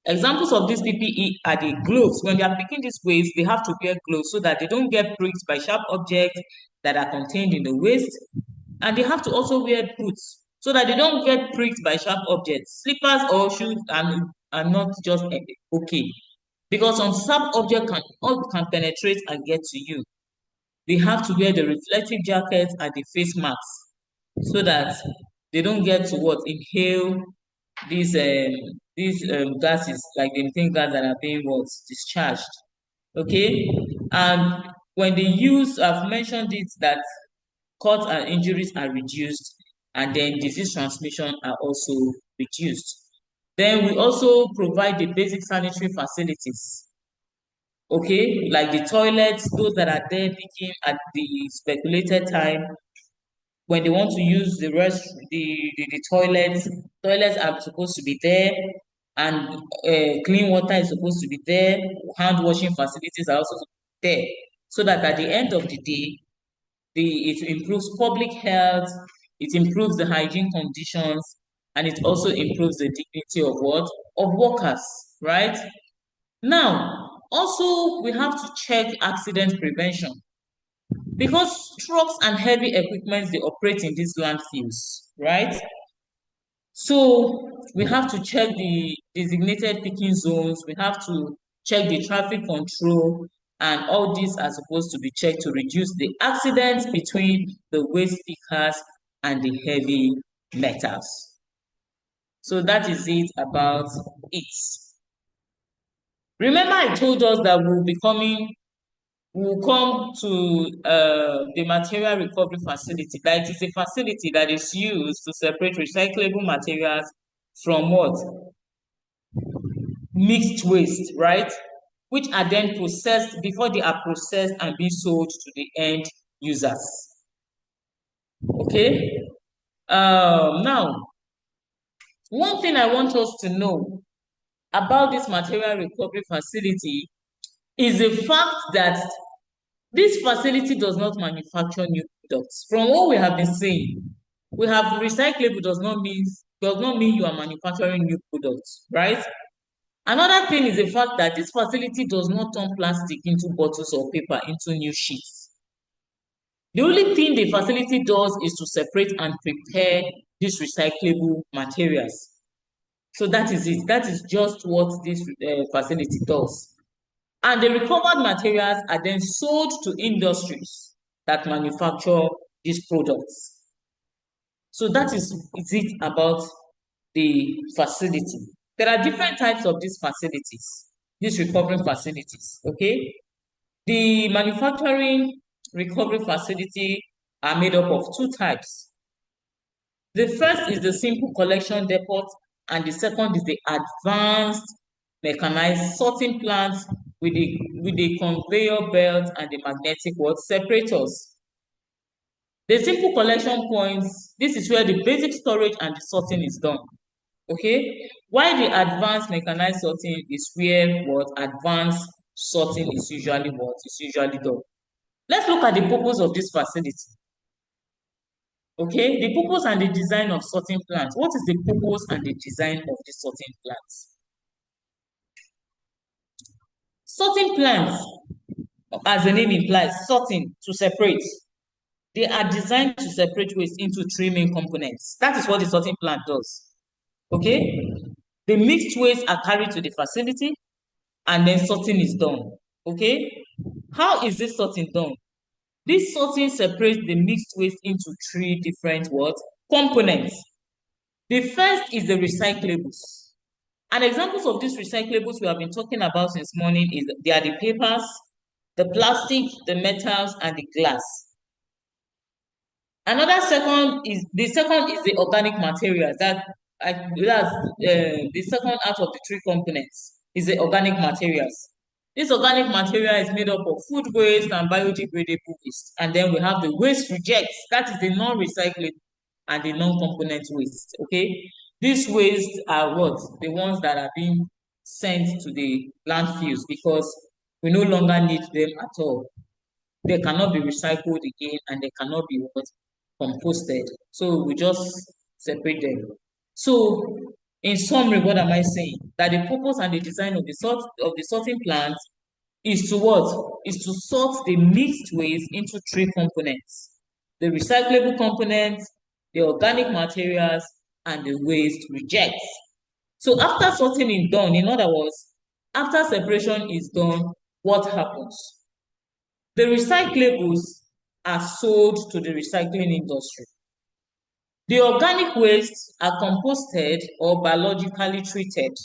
Examples of this PPE are the gloves. When they are picking these waste, they have to wear gloves so that they don't get pricked by sharp objects that are contained in the waste. And they have to also wear boots so that they don't get pricked by sharp objects. Slippers or shoes are not just okay. Because some sharp object can penetrate and get to you. They have to wear the reflective jackets and the face masks so that they don't get to what? Inhale these gases, like the methane gas that are being what? Discharged. Okay? And when they use, I've mentioned it, that cuts and injuries are reduced, and then disease transmission are also reduced. Then we also provide the basic sanitary facilities, okay, like the toilets, those that are there picking at the speculated time. When they want to use the toilets are supposed to be there, and clean water is supposed to be there. Hand washing facilities are also there, so that at the end of the day, it improves public health, it improves the hygiene conditions, and it also improves the dignity of what? Of workers, right? Now, also we have to check accident prevention because trucks and heavy equipment they operate in these landfills, right? So we have to check the designated picking zones, we have to check the traffic control, and all these are supposed to be checked to reduce the accidents between the waste pickers and the heavy metals. So that is it about it. Remember, I told us that we'll come to the material recovery facility. That it is a facility that is used to separate recyclable materials from what? Mixed waste, right? Which are then processed before they are processed and be sold to the end users. Okay? Now, one thing I want us to know about this material recovery facility is the fact that this facility does not manufacture new products. From what we have been saying, we have recyclable does not mean you are manufacturing new products, right? Another thing is the fact that this facility does not turn plastic into bottles or paper into new sheets. The only thing the facility does is to separate and prepare these recyclable materials. So that is it. That is just what this facility does. And the recovered materials are then sold to industries that manufacture these products. So that is it about the facility. There are different types of these facilities, these recovery facilities, okay? The manufacturing recovery facility are made up of two types. The first is the simple collection depot, and the second is the advanced mechanized sorting plant with the conveyor belt and the magnetic what separators. The simple collection points, this is where the basic storage and the sorting is done. Okay, while the advanced mechanized sorting is where what advanced sorting is usually done. Let's look at the purpose of this facility. Okay, the purpose and the design of sorting plants. What is the purpose and the design of the sorting plants? Sorting plants, as the name implies, sorting to separate. They are designed to separate waste into three main components. That is what the sorting plant does. Okay, the mixed waste are carried to the facility, and then sorting is done. Okay, how is this sorting done? This sorting separates the mixed waste into three different what components. The first is the recyclables. And examples of these recyclables we have been talking about since morning is they are the papers, the plastic, the metals, and the glass. Another second is the organic materials. The second out of the three components is the organic materials. This organic material is made up of food waste and biodegradable waste. And then we have the waste rejects, that is the non-recyclable and the non-component waste. Okay, these waste are what? The ones that are being sent to the landfills because we no longer need them at all. They cannot be recycled again and they cannot be what? Composted. So we just separate them. So in summary, what am I saying? That the purpose and the design of the sorting plant is to what? Is to sort the mixed waste into three components: the recyclable components, the organic materials, and the waste rejects. So after sorting is done, in other words, after separation is done, what happens? The recyclables are sold to the recycling industry. The organic wastes are composted or biologically treated,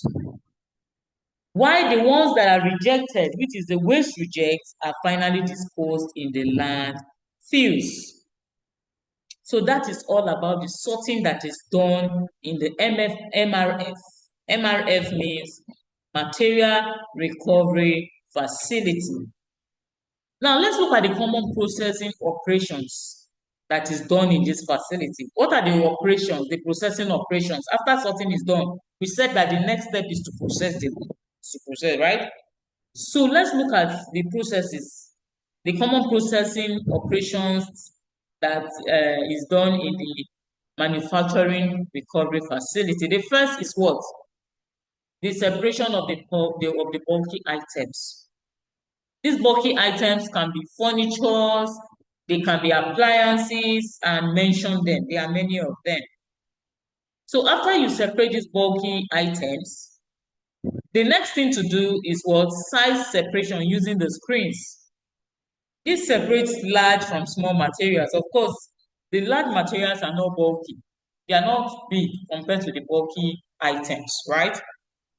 while the ones that are rejected, which is the waste rejects, are finally disposed in the landfills. So that is all about the sorting that is done in the MRF. MRF means Material Recovery Facility. Now let's look at the common processing operations that is done in this facility. What are the operations, the processing operations? After sorting is done, we said that the next step is to process right? So let's look at the processes, the common processing operations that is done in the manufacturing recovery facility. The first is what? The separation of the bulky items. These bulky items can be furniture, they can be appliances, and mention them. There are many of them. So after you separate these bulky items, the next thing to do is what? Size separation using the screens. This separates large from small materials. Of course, the large materials are not bulky. They are not big compared to the bulky items, right?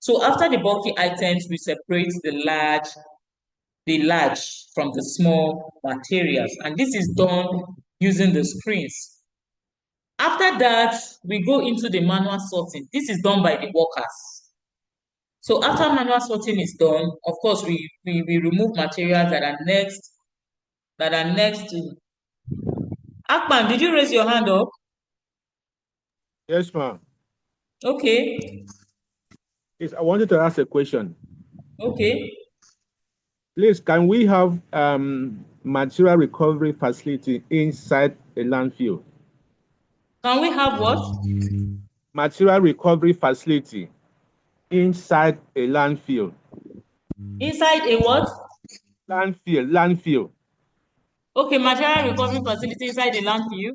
So after the bulky items, we separate the large from the small materials. And this is done using the screens. After that, we go into the manual sorting. This is done by the workers. So after manual sorting is done, of course, we remove materials that are next to. Akpan, did you raise your hand up? Yes, ma'am. Okay. Yes, I wanted to ask a question. Okay. Please, can we have material recovery facility inside a landfill? Can we have what? Material recovery facility inside a landfill. Inside a what? Landfill. Okay, material recovery facility inside the landfill?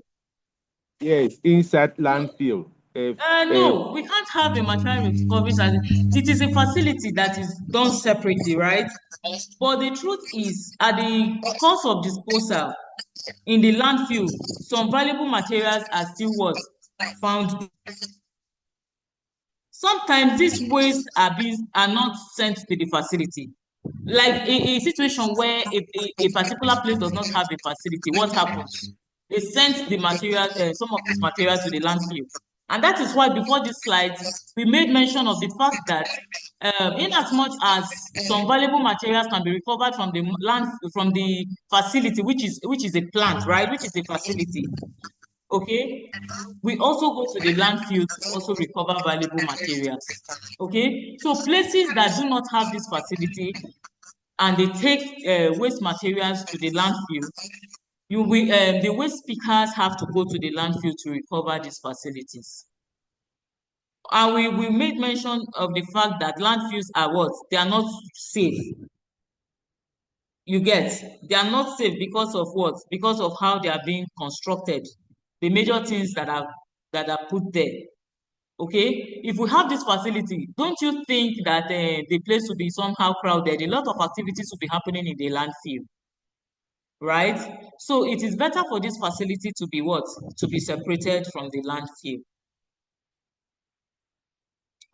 Yes, inside landfill. No, we can't have a material recovery facility. It is a facility that is done separately, right? But the truth is, at the cost of disposal in the landfill, some valuable materials are still what? Found. Sometimes these waste are not sent to the facility. like a situation where a particular place does not have a facility, what happens? They sent the material, some of this material to the landfill. And that is why before this slide, we made mention of the fact that in as much as some valuable materials can be recovered from the land, from the facility, which is a plant, right? Which is a facility. Okay. We also go to the landfill to also recover valuable materials. Okay. So places that do not have this facility, and they take waste materials to the landfill, the waste pickers have to go to the landfill to recover these facilities. And we made mention of the fact that landfills are what? They are not safe. You get? They are not safe because of what? Because of how they are being constructed. The major things that are put there. Okay, if we have this facility, don't you think that the place will be somehow crowded? A lot of activities will be happening in the landfill, right? So it is better for this facility to be what? To be separated from the landfill.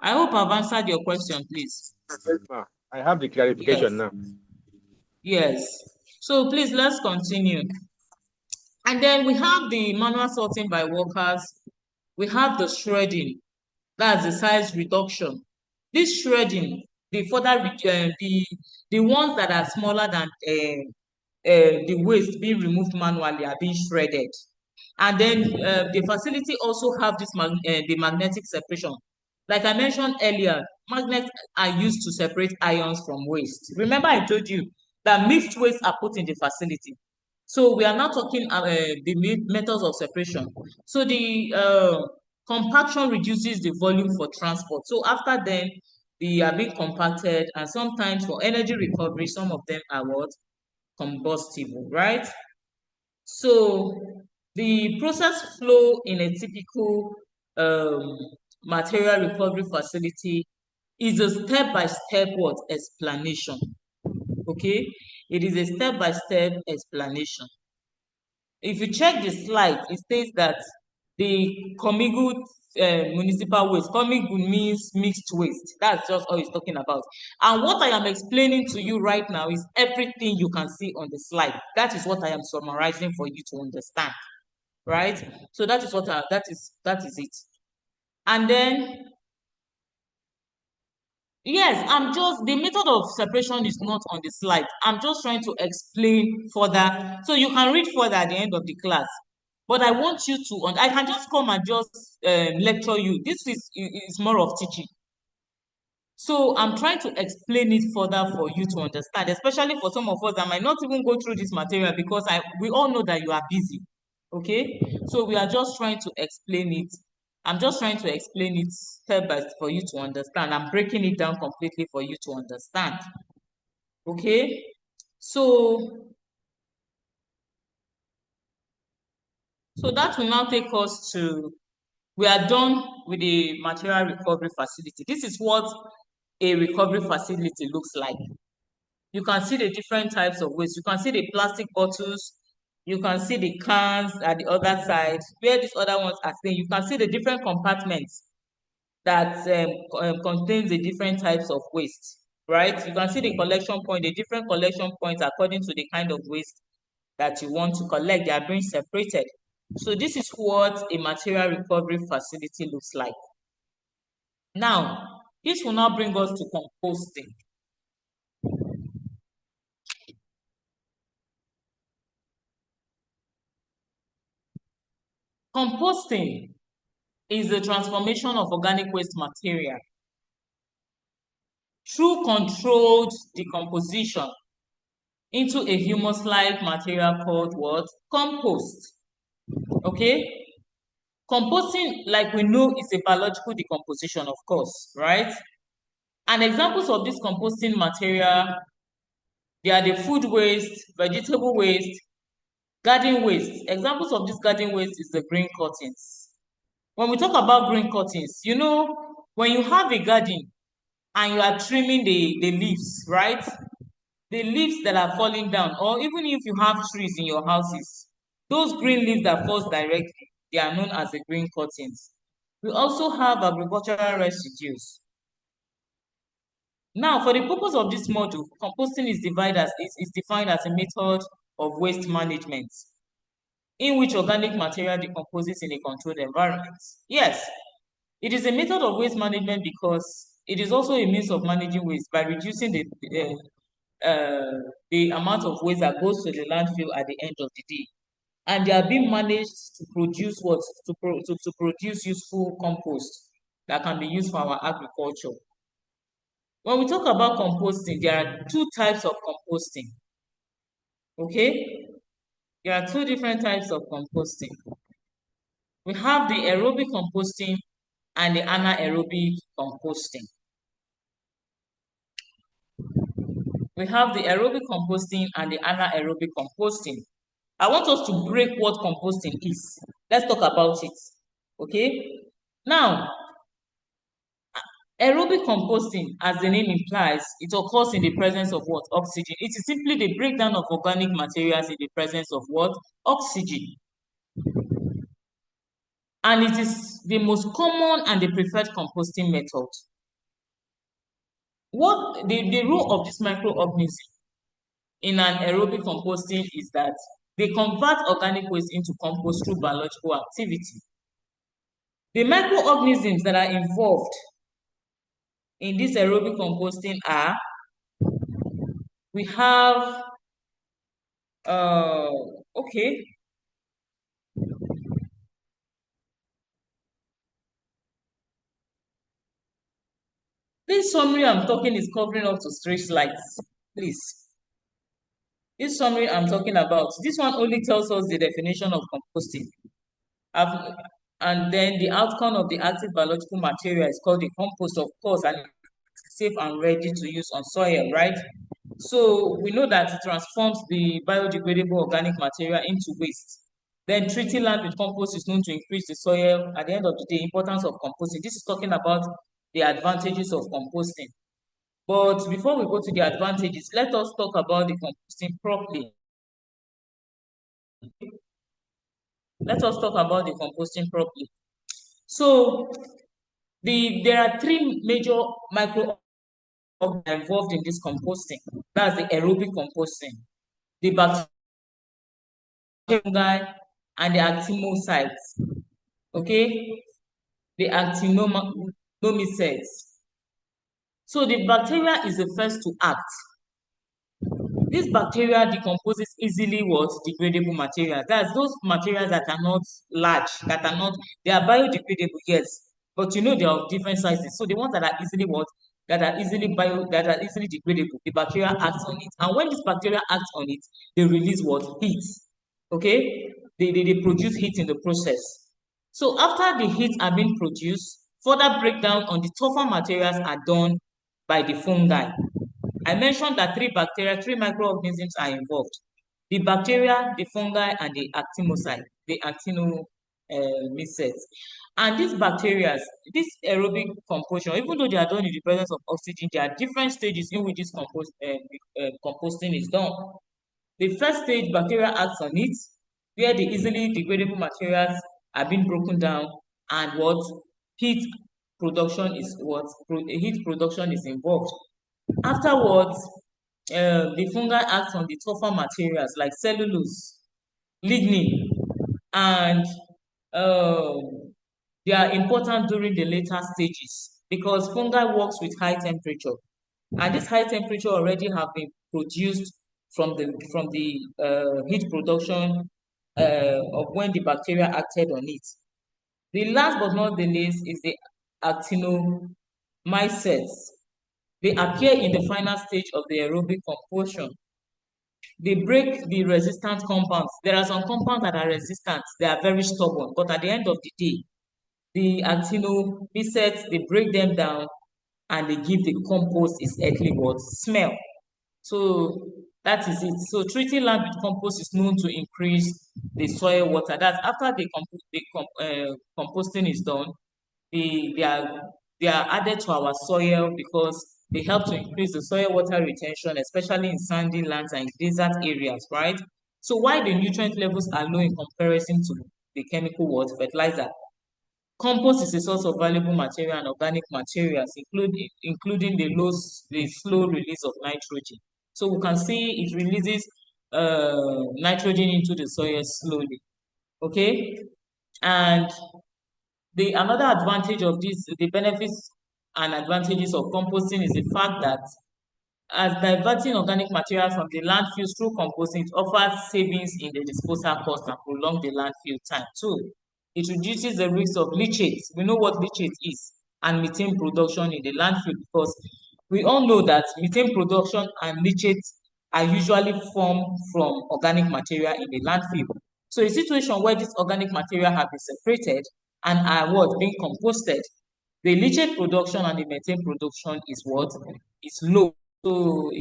I hope I've answered your question, please. Yes, ma. I have the clarification Yes, now. yes. So please, let's continue. And then we have the manual sorting by workers. We have the shredding. That's the size reduction. This shredding, the ones that are smaller than the waste being removed manually are being shredded. And then the facility also have the magnetic separation. Like I mentioned earlier, magnets are used to separate ions from waste. Remember I told you that mixed waste are put in the facility. So we are now talking the methods of separation. So the compaction reduces the volume for transport. So after then, they are being compacted, and sometimes for energy recovery, some of them are what? Combustible, right? So the process flow in a typical um, material recovery facility is a step-by-step what? Explanation. Okay? It is a step-by-step explanation. If you check the slide, it states that the commingled municipal waste, commingled means mixed waste. That's just all it's talking about. And what I am explaining to you right now is everything you can see on the slide. That is what I am summarizing for you to understand, right? So that is that is it. And then yes, the method of separation is not on the slide. I'm just trying to explain further. So you can read further at the end of the class. But I want you to, I can just come and just lecture you. This is more of teaching. So I'm trying to explain it further for you to understand, especially for some of us that might not even go through this material because we all know that you are busy. Okay? So we are just trying to explain it. I'm just trying to explain it step by step for you to understand. I'm breaking it down completely for you to understand. Okay? So that will now take us to, we are done with the material recovery facility. This is what a recovery facility looks like. You can see the different types of waste. You can see the plastic bottles. You can see the cans at the other side. Where these other ones are staying, you can see the different compartments that contains the different types of waste, right? You can see the collection point, the different collection points according to the kind of waste that you want to collect. They are being separated. So this is what a material recovery facility looks like. Now, this will now bring us to composting. Composting is the transformation of organic waste material through controlled decomposition into a humus-like material called what? Compost. Okay? Composting, like we know, is a biological decomposition, of course, right? And examples of this composting material, they are the food waste, vegetable waste, garden waste. Examples of this garden waste is the green cuttings. When we talk about green cuttings, when you have a garden and you are trimming the leaves, right? The leaves that are falling down, or even if you have trees in your houses, those green leaves that falls directly, they are known as the green cuttings. We also have agricultural residues. Now, for the purpose of this module, composting is defined as a method of waste management in which organic material decomposes in a controlled environment. Yes, it is a method of waste management because it is also a means of managing waste by reducing the amount of waste that goes to the landfill at the end of the day. And they are being managed to produce what? To produce useful compost that can be used for our agriculture. When we talk about composting, there are two types of composting. Okay? There are two different types of composting. We have the aerobic composting and the anaerobic composting. We have the aerobic composting and the anaerobic composting. I want us to break what composting is. Let's talk about it. Okay? Now, aerobic composting, as the name implies, it occurs in the presence of what? Oxygen. It is simply the breakdown of organic materials in the presence of what? Oxygen. And it is the most common and the preferred composting method. What the role of this microorganism in an aerobic composting is that they convert organic waste into compost through biological activity. The microorganisms that are involved in this aerobic composting are, we have, okay, this summary I'm talking is covering up to 3 slides, please. This summary I'm talking about, this one only tells us the definition of composting. And then the outcome of the active biological material is called the compost, of course, and it's safe and ready to use on soil, right? So we know that it transforms the biodegradable organic material into waste. Then treating land with compost is known to increase the soil. At the end of the day, importance of composting. This is talking about the advantages of composting. But before we go to the advantages, let us talk about the composting properly. Let us talk about the composting properly. So there are 3 major microorganisms involved in this composting. That's the aerobic composting, the bacteria, fungi, and the actinocytes. Okay, the actinomycetes. So the bacteria is the first to act. This bacteria decomposes easily what? Degradable materials. That's those materials that are not large, they are biodegradable, yes, but you know they are of different sizes. So the ones that are easily what? That are easily degradable, the bacteria acts on it. And when this bacteria acts on it, they release what? Heat. Okay? They produce heat in the process. So after the heat are being produced, further breakdown on the tougher materials are done by the fungi. I mentioned that 3 microorganisms are involved. The bacteria, the fungi, and the actinomycetes. And these bacteria, this aerobic composition, even though they are done in the presence of oxygen, there are different stages in which this composting is done. The first stage, bacteria acts on it, where the easily degradable materials are being broken down, and heat production is involved. Afterwards, the fungi act on the tougher materials like cellulose, lignin, and they are important during the later stages because fungi works with high temperature, and this high temperature already have been produced from the heat production of when the bacteria acted on it. The last but not the least is the actinomycetes. They appear in the final stage of the aerobic composition. They break the resistant compounds. There are some compounds that are resistant. They are very stubborn. But at the end of the day, the actinomycetes, they break them down and they give the compost its earthly what? Smell. So that is it. So treating land with compost is known to increase the soil water. That's after the composting is done, they are added to our soil because they help to increase the soil water retention, especially in sandy lands and desert areas, right? So why the nutrient levels are low in comparison to the chemical fertilizer? Compost is a source of valuable material and organic materials, including the slow release of nitrogen. So we can see it releases nitrogen into the soil slowly. Okay, and the another advantage of this, the benefits and advantages of composting is the fact that as diverting organic material from the landfill through composting, it offers savings in the disposal cost and prolong the landfill time. Two, it reduces the risk of leachate. We know what leachate is, and methane production in the landfill, because we all know that methane production and leachate are usually formed from organic material in the landfill. So a situation where this organic material have been separated and are what being composted, the leachate production and the methane production is what is low. So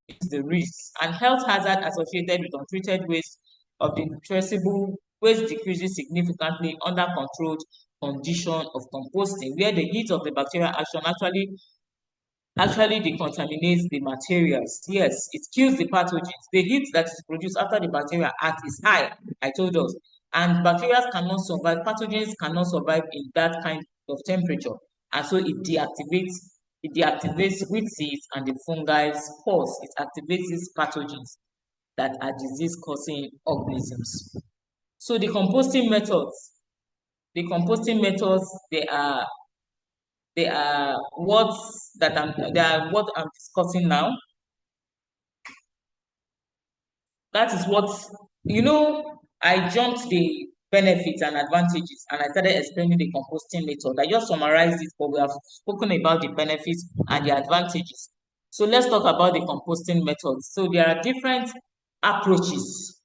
it's the risks and health hazard associated with untreated waste of the traceable waste decreases significantly under controlled condition of composting, where the heat of the bacterial action actually decontaminates the materials. Yes, it kills the pathogens. The heat that is produced after the bacterial act is high, I told us, and bacteria cannot survive, pathogens cannot survive in that kind of temperature, and so it deactivates with seeds and the fungi spores. It activates these pathogens that are disease-causing organisms. So the composting methods, they are what I'm discussing now. That is what, I jumped the benefits and advantages and I started explaining the composting method. I just summarized it, but we have spoken about the benefits and the advantages. So let's talk about the composting method. So there are different approaches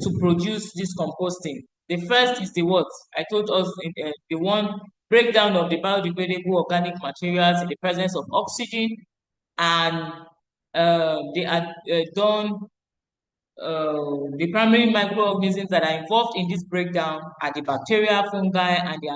to produce this composting. The first is the what? I told us the one breakdown of the biodegradable organic materials in the presence of oxygen, and they are done. The primary microorganisms that are involved in this breakdown are the bacteria, fungi, and the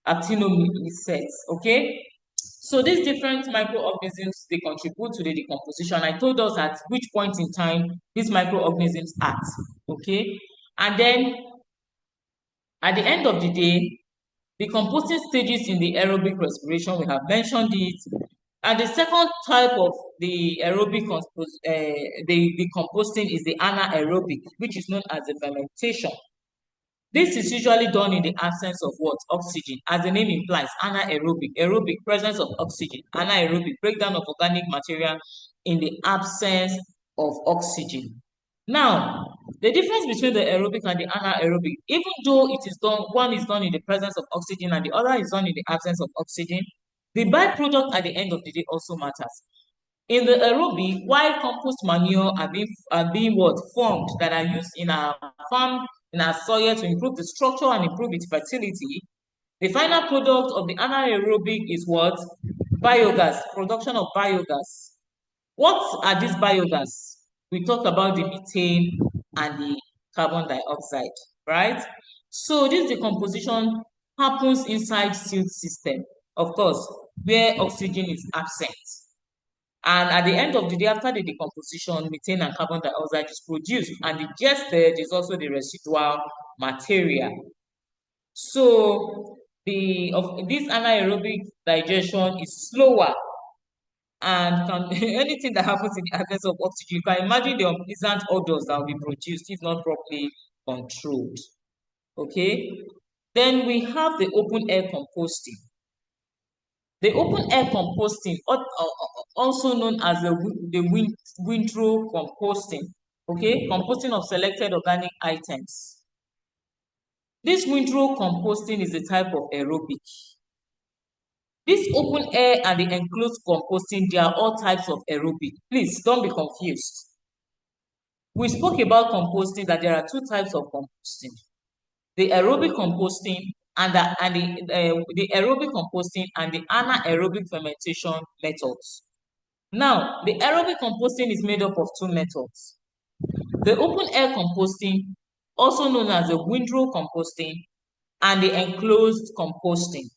actinomycetes. Okay, so these different microorganisms, they contribute to the decomposition. I told us at which point in time these microorganisms act. Okay, and then at the end of the day, the composting stages in the aerobic respiration, we have mentioned it. And the second type of the the composting is the anaerobic, which is known as the fermentation. This is usually done in the absence of what? Oxygen. As the name implies, anaerobic, aerobic, presence of oxygen, anaerobic, breakdown of organic material in the absence of oxygen. Now, the difference between the aerobic and the anaerobic, even though it is done, one is done in the presence of oxygen and the other is done in the absence of oxygen, the byproduct at the end of the day also matters. In the aerobic, while compost manure are being what formed that are used in our farm, in our soil to improve the structure and improve its fertility, the final product of the anaerobic is what? Biogas, production of biogas. What are these biogas? We talked about the methane and the carbon dioxide, right? So this decomposition happens inside sealed system, of course, where oxygen is absent. And at the end of the day, after the decomposition, methane and carbon dioxide is produced, and the digested is also the residual material. So this anaerobic digestion is slower, and anything that happens in the absence of oxygen, you can imagine the unpleasant odors that will be produced if not properly controlled. Okay, then we have the open air composting. The open air composting, also known as the windrow composting, okay, composting of selected organic items. This windrow composting is a type of aerobic. This open air and the enclosed composting, they are all types of aerobic. Please don't be confused. We spoke about composting, that there are two types of composting: the aerobic composting and the aerobic composting and the anaerobic fermentation methods. Now, the aerobic composting is made up of two methods: the open air composting, also known as the windrow composting, and the enclosed composting.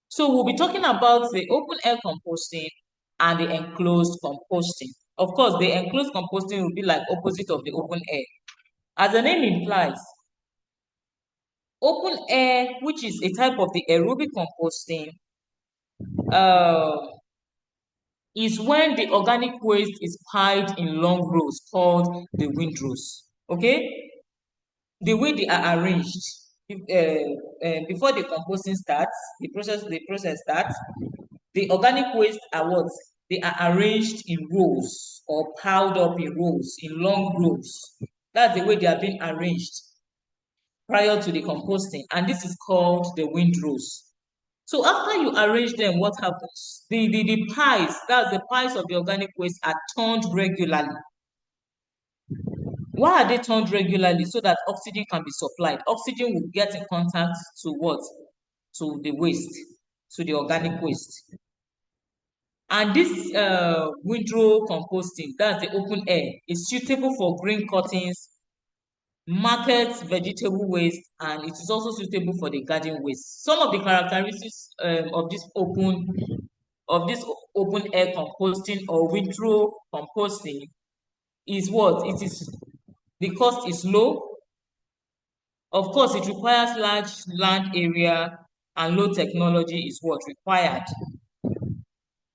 So we'll be talking about the open air composting and the enclosed composting. Of course, the enclosed composting will be like opposite of the open air. As the name implies, Open air, which is a type of the aerobic composting, is when the organic waste is piled in long rows called the windrows. Okay, the way they are arranged before the composting starts, the process starts. The organic waste are what? They are arranged in rows or piled up in rows, in long rows. That's the way they are being arranged prior to the composting, and this is called the windrows. So after you arrange them, what happens? The piles, that's the piles of the organic waste, are turned regularly. Why are they turned regularly? So that oxygen can be supplied. Oxygen will get in contact to what? To the waste, to the organic waste. And this windrow composting, that's the open air, is suitable for green cuttings, market vegetable waste, and it is also suitable for the garden waste. Some of the characteristics of this open air composting or windrow composting is what? It is, the cost is low. Of course, it requires large land area, and low technology is what required.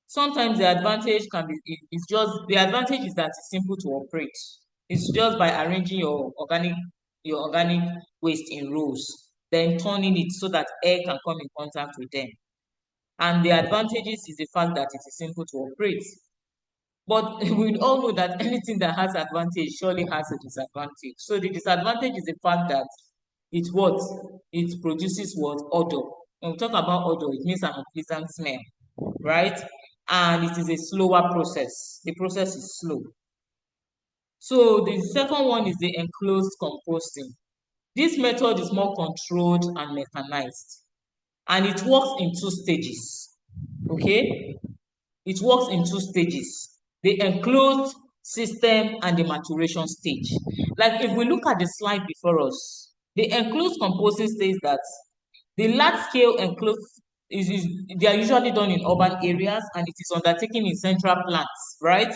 Sometimes the advantage can be, it's just, the advantage is that it's simple to operate. It's just by arranging your organic waste in rows, then turning it so that air can come in contact with them. And the advantages is the fact that it is simple to operate. But we all know that anything that has advantage surely has a disadvantage. So the disadvantage is the fact that it produces what? Odor. When we talk about odor, it means an unpleasant smell, right? And it is a slower process. The process is slow. So the second one is the enclosed composting. This method is more controlled and mechanized, and it works in two stages. Okay, it works in two stages: the enclosed system and the maturation stage. Like if we look at the slide before us, the enclosed composting says that the large scale enclosed they are usually done in urban areas, and it is undertaken in central plants, right?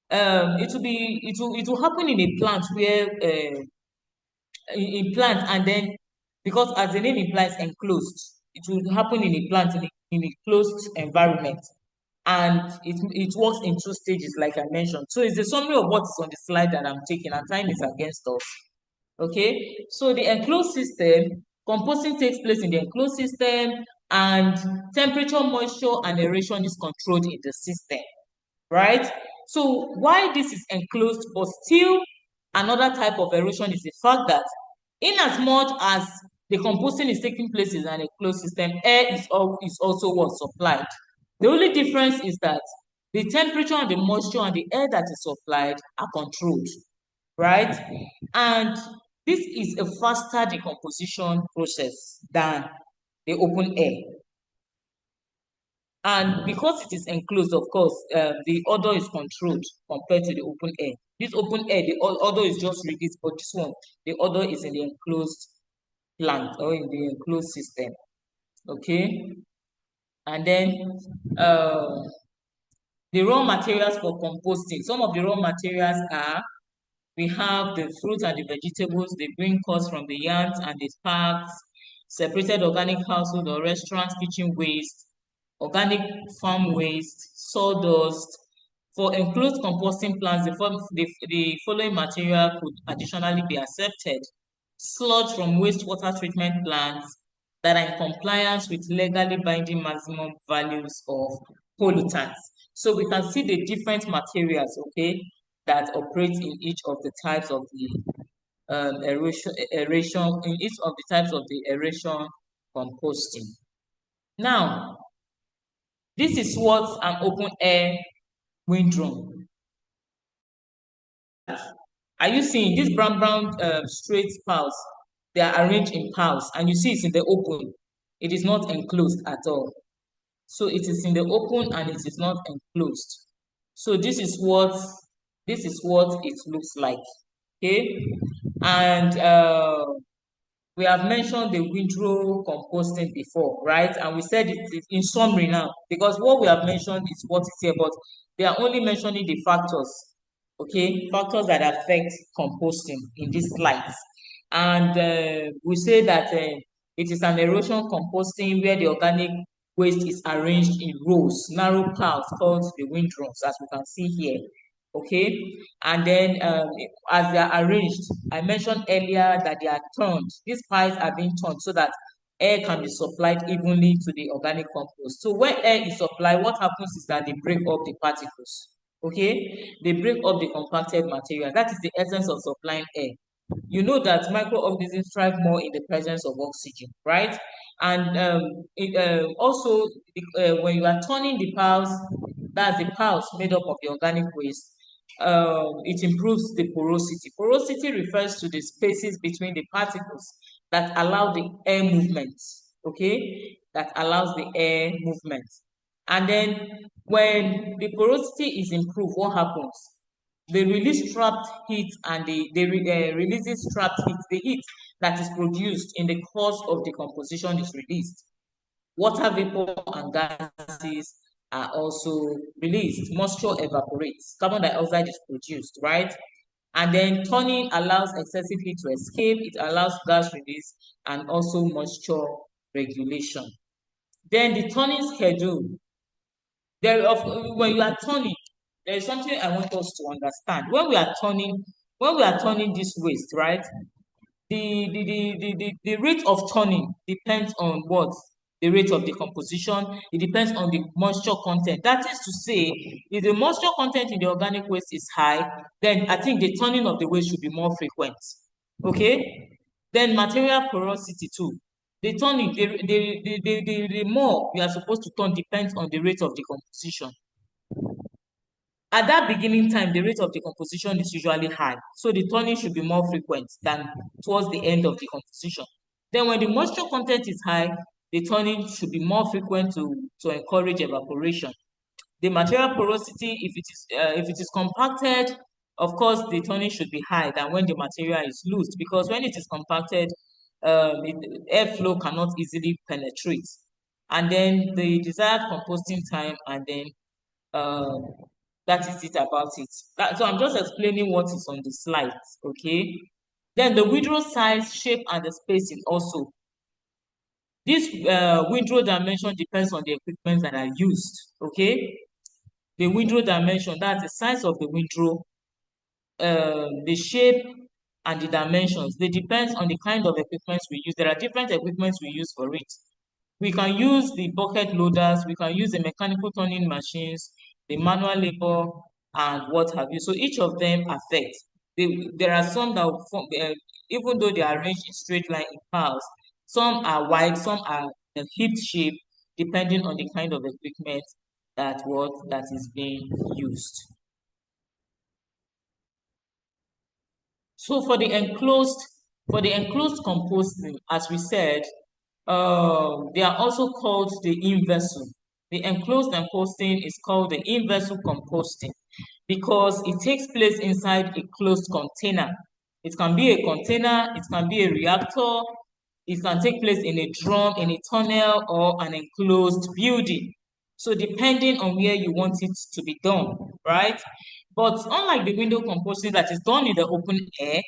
It will happen in a plant where in plant, and then, because as the name implies, enclosed, it will happen in a plant, in a closed environment, and it works in two stages, like I mentioned. So it's a summary of what is on the slide that I'm taking, and time is against us. Okay, so the enclosed system, composting takes place in the enclosed system, and temperature, moisture, and aeration is controlled in the system, right? So why this is enclosed, but still another type of aeration, is the fact that in as much as the composting is taking place in an enclosed system, air is also what? Supplied. The only difference is that the temperature and the moisture and the air that is supplied are controlled, right? And this is a faster decomposition process than the open air. And because it is enclosed, of course, the odor is controlled compared to the open air. This open air, the odor is just released, but this one, the odor is in the enclosed plant or in the enclosed system. Okay, and then the raw materials for composting. Some of the raw materials are, we have the fruits and the vegetables, the green crops from the yards and the sparks, separated organic household or restaurant kitchen waste, organic farm waste, sawdust. For enclosed composting plants, the following material could additionally be accepted: sludge from wastewater treatment plants that are in compliance with legally binding maximum values of pollutants. So we can see the different materials, okay, that operate in each of the types of the aeration, in each of the types of the aeration composting. Now, this is what an open air windrow. Are you seeing these brown straight piles? They are arranged in piles, and you see it's in the open. It is not enclosed at all. So it is in the open and it is not enclosed. So this is what it looks like. Okay, and we have mentioned the windrow composting before, right? And we said it in summary now, because what we have mentioned is what is here, but they are only mentioning the factors, okay? Factors that affect composting in these slides. And we say that it is an erosion composting where the organic waste is arranged in rows, narrow piles called the windrows, as we can see here. Okay, and then as they are arranged, I mentioned earlier that they are turned. These piles are being turned so that air can be supplied evenly to the organic compost. So when air is supplied, what happens is that they break up the particles. Okay, they break up the compacted material. That is the essence of supplying air. You know that microorganisms thrive more in the presence of oxygen, right? And also, when you are turning the piles, that's the piles made up of the organic waste, it improves the porosity. Porosity refers to the spaces between the particles that allow the air movement, okay? That allows the air movement. And then when the porosity is improved, what happens? They release trapped heat, and releases trapped heat. The heat that is produced in the course of decomposition is released. Water vapor and gases are also released. Moisture evaporates. Carbon dioxide is produced, right? And then turning allows excessive heat to escape. It allows gas release and also moisture regulation. Then the turning schedule. When you are turning, there is something I want us to understand. When we are turning this waste, right? The rate of turning depends on what? The rate of decomposition. It depends on the moisture content. That is to say, if the moisture content in the organic waste is high, then I think the turning of the waste should be more frequent. Okay? Then material porosity too. The turning, the more you are supposed to turn depends on the rate of decomposition. At that beginning time, the rate of decomposition is usually high, so the turning should be more frequent than towards the end of decomposition. Then when the moisture content is high, the turning should be more frequent to encourage evaporation. The material porosity, if it is compacted, of course, the turning should be high than when the material is loose, because when it is compacted, airflow cannot easily penetrate. And then the desired composting time, and then um, that is it about it. So I'm just explaining what is on the slides, okay? Then the windrow size, shape, and the spacing also. This windrow dimension depends on the equipment that are used, okay? The windrow dimension, that's the size of the windrow, the shape, and the dimensions. They depend on the kind of equipment we use. There are different equipments we use for it. We can use the bucket loaders, we can use the mechanical turning machines, the manual labor, and what have you. So each of them affect. There are some that will form, even though they are arranged in straight line in piles, some are wide, some are hip shape, depending on the kind of equipment that is being used. So for the enclosed composting, as we said, they are also called the in-vessel. The enclosed composting is called the in-vessel composting because it takes place inside a closed container. It can be a container, it can be a reactor, it can take place in a drum, in a tunnel, or an enclosed building. So depending on where you want it to be done, right? But unlike the window composting that is done in the open air,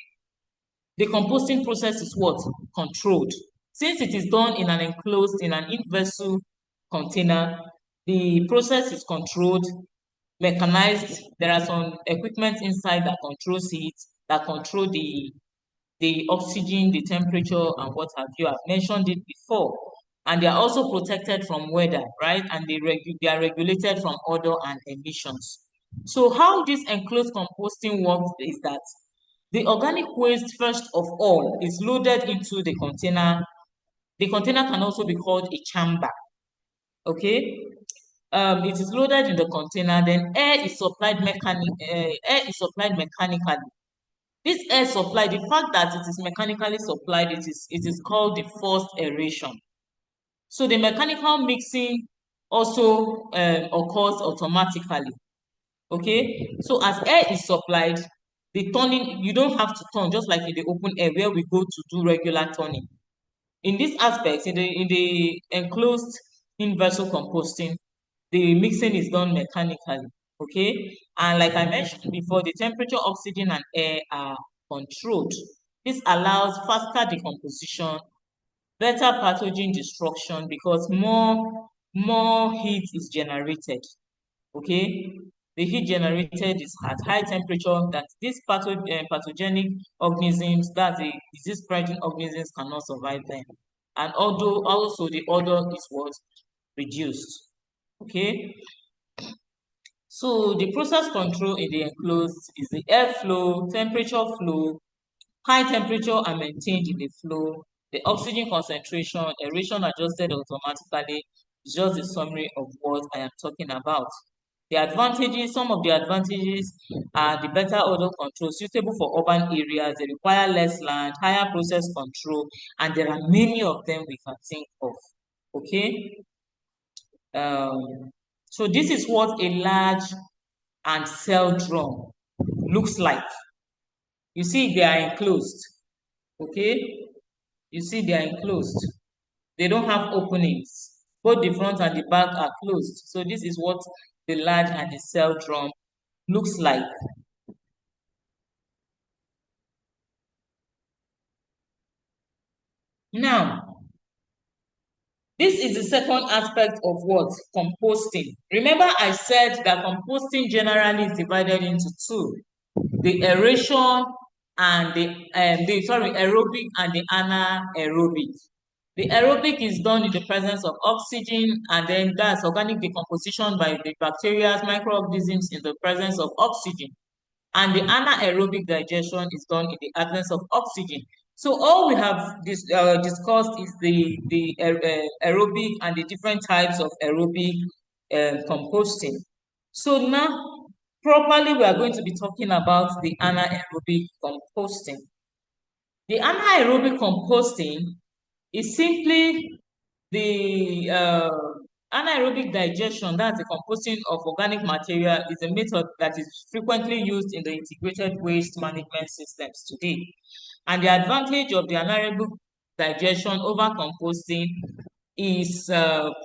the composting process is what? Controlled. Since it is done in an in-vessel container, the process is controlled, mechanized. There are some equipment inside that controls it, that control the oxygen, the temperature, and what have you. I've mentioned it before. And they are also protected from weather, right? And they are regulated from odor and emissions. So how this enclosed composting works is that the organic waste, first of all, is loaded into the container. The container can also be called a chamber, okay? It is loaded in the container, then air is supplied mechanically. This air supply, the fact that it is mechanically supplied, it is called the forced aeration. So the mechanical mixing also occurs automatically. Okay, so as air is supplied, the turning, you don't have to turn, just like in the open air where we go to do regular turning. In this aspect, in the enclosed in-vessel composting, the mixing is done mechanically. Okay, and like I mentioned before, the temperature, oxygen, and air are controlled. This allows faster decomposition, better pathogen destruction because more heat is generated. Okay, the heat generated is at high temperature that these pathogenic organisms, that the disease-spreading organisms, cannot survive them. And although also the odor is what reduced. Okay, so the process control in the enclosed is the airflow, temperature flow, high temperature are maintained in the flow, the oxygen concentration, aeration adjusted automatically. Is just a summary of what I am talking about. The advantages, some of the advantages are the better odor control, suitable for urban areas, they require less land, higher process control, and there are many of them we can think of. Okay. So this is what a large and cell drum looks like. You see, they are enclosed. Okay. You see, they are enclosed. They don't have openings. Both the front and the back are closed. So this is what the large and the cell drum looks like. Now, this is the second aspect of what? Composting. Remember I said that composting generally is divided into two. The aeration and the aerobic and the anaerobic. The aerobic is done in the presence of oxygen, and then that's organic decomposition by the bacteria, microorganisms in the presence of oxygen. And the anaerobic digestion is done in the absence of oxygen. So all we have discussed is the aerobic and the different types of aerobic composting. So now, properly, we are going to be talking about the anaerobic composting. The anaerobic composting is simply the anaerobic digestion, that's the composting of organic material, is a method that is frequently used in the integrated waste management systems today. And the advantage of the anaerobic digestion over composting is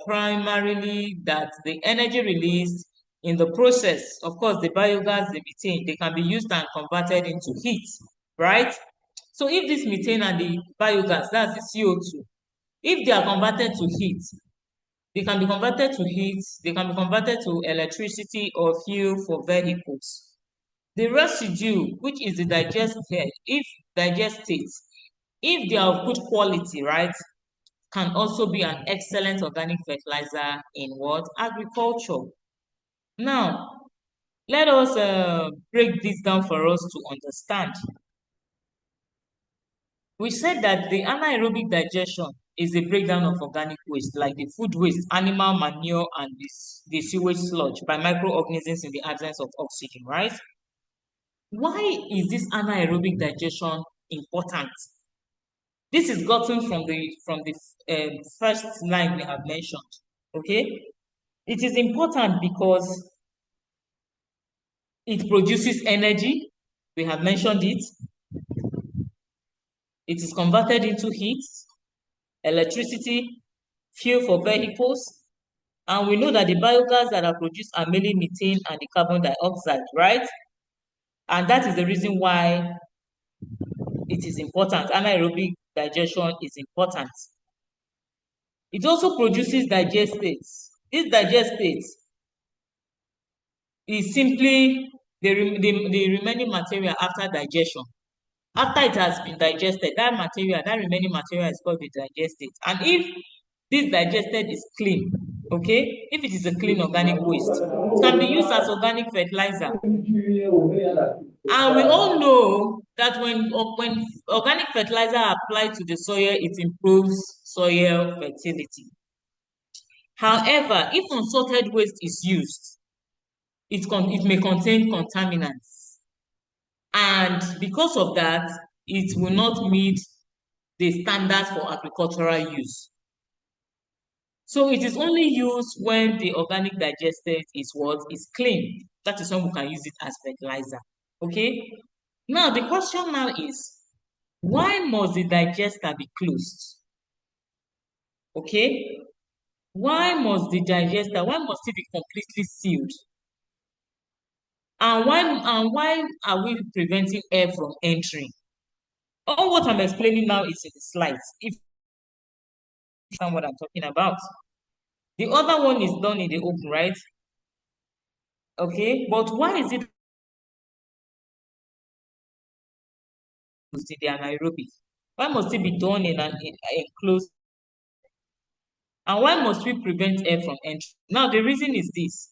primarily that the energy released in the process, of course, the biogas, the methane, they can be used and converted into heat, right? So if this methane and the biogas, that's the CO2, if they are converted to heat, they can be converted to heat, they can be converted to electricity or fuel for vehicles. The residue, which is the digestate, if they are of good quality, right, can also be an excellent organic fertilizer in what? Agriculture. Now, let us break this down for us to understand. We said that the anaerobic digestion is a breakdown of organic waste, like the food waste, animal manure, and the sewage sludge by microorganisms in the absence of oxygen, right? Why is this anaerobic digestion important? This is gotten from the first line we have mentioned. Okay, it is important because it produces energy. We have mentioned it. It is converted into heat, electricity, fuel for vehicles, and we know that the biogas that are produced are mainly methane and the carbon dioxide, right? And that is the reason why it is important. Anaerobic digestion is important. It also produces digestates. This digestate is simply the remaining material after digestion. After it has been digested, that remaining material is called the digestate. And if this digested is clean, okay, if it is a clean organic waste, it can be used as organic fertilizer. And we all know that when organic fertilizer are applied to the soil, it improves soil fertility. However, if unsorted waste is used, it may contain contaminants. And because of that, it will not meet the standards for agricultural use. So it is only used when the organic digestate is clean. That is when we can use it as fertilizer. Okay. Now the question now is, why must the digester be closed? Okay. Why must it be completely sealed? And why are we preventing air from entering? All what I'm explaining now is in the slides, if you understand what I'm talking about. The other one is done in the open, right? Okay, but why is it the anaerobic? Why must it be done in an enclosed? And why must we prevent air from entering? Now, the reason is this.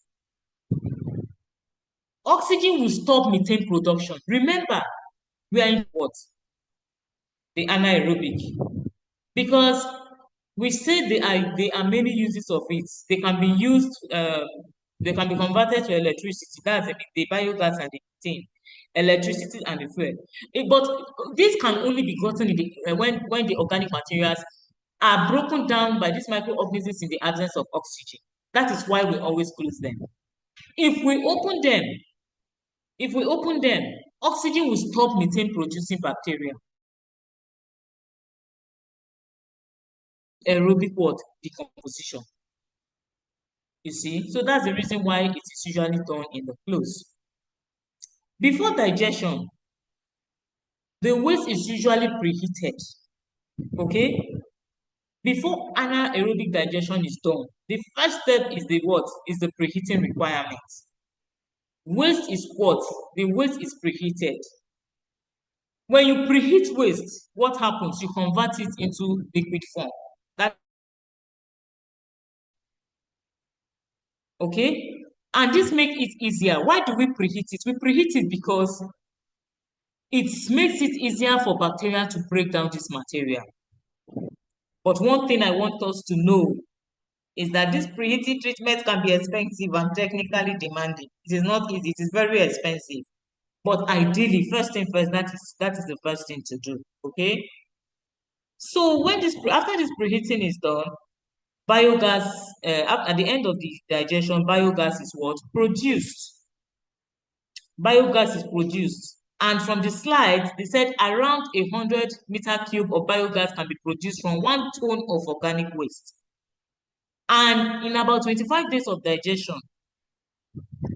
Oxygen will stop methane production. Remember, we are in what? The anaerobic. Because we say there are many uses of it. They can be used, they can be converted to electricity. That's the biogas and the methane, electricity and the fuel. But this can only be gotten in when the organic materials are broken down by these microorganisms in the absence of oxygen. That is why we always close them. If we open them, if we open them, oxygen will stop methane producing bacteria. Aerobic what? Decomposition. You see? So that's the reason why it is usually done in the close. Before digestion, the waste is usually preheated. Okay? Before anaerobic digestion is done, the first step is the what? Is the preheating requirement. Waste is what? The waste is preheated. When you preheat waste, what happens? You convert it into liquid form. That okay? And this makes it easier. Why do we preheat it? We preheat it because it makes it easier for bacteria to break down this material. But one thing I want us to know is that this preheating treatment can be expensive and technically demanding. It is not easy, it is very expensive. But ideally, first thing first, that is the first thing to do. Okay. So when this after this preheating is done, biogas at the end of the digestion, biogas is what? Produced. Biogas is produced. And from the slides, they said around 100 meter cube of biogas can be produced from 1 ton of organic waste. And in about 25 days of digestion,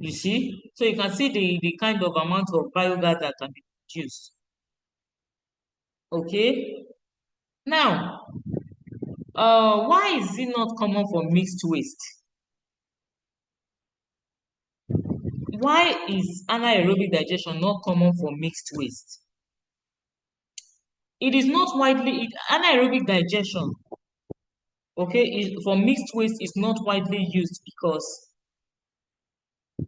you see, so you can see the kind of amount of biogas that can be produced. Okay. Now, why is it not common for mixed waste? Why is anaerobic digestion not common for mixed waste? It is not widely, anaerobic digestion, okay, for mixed waste is not widely used because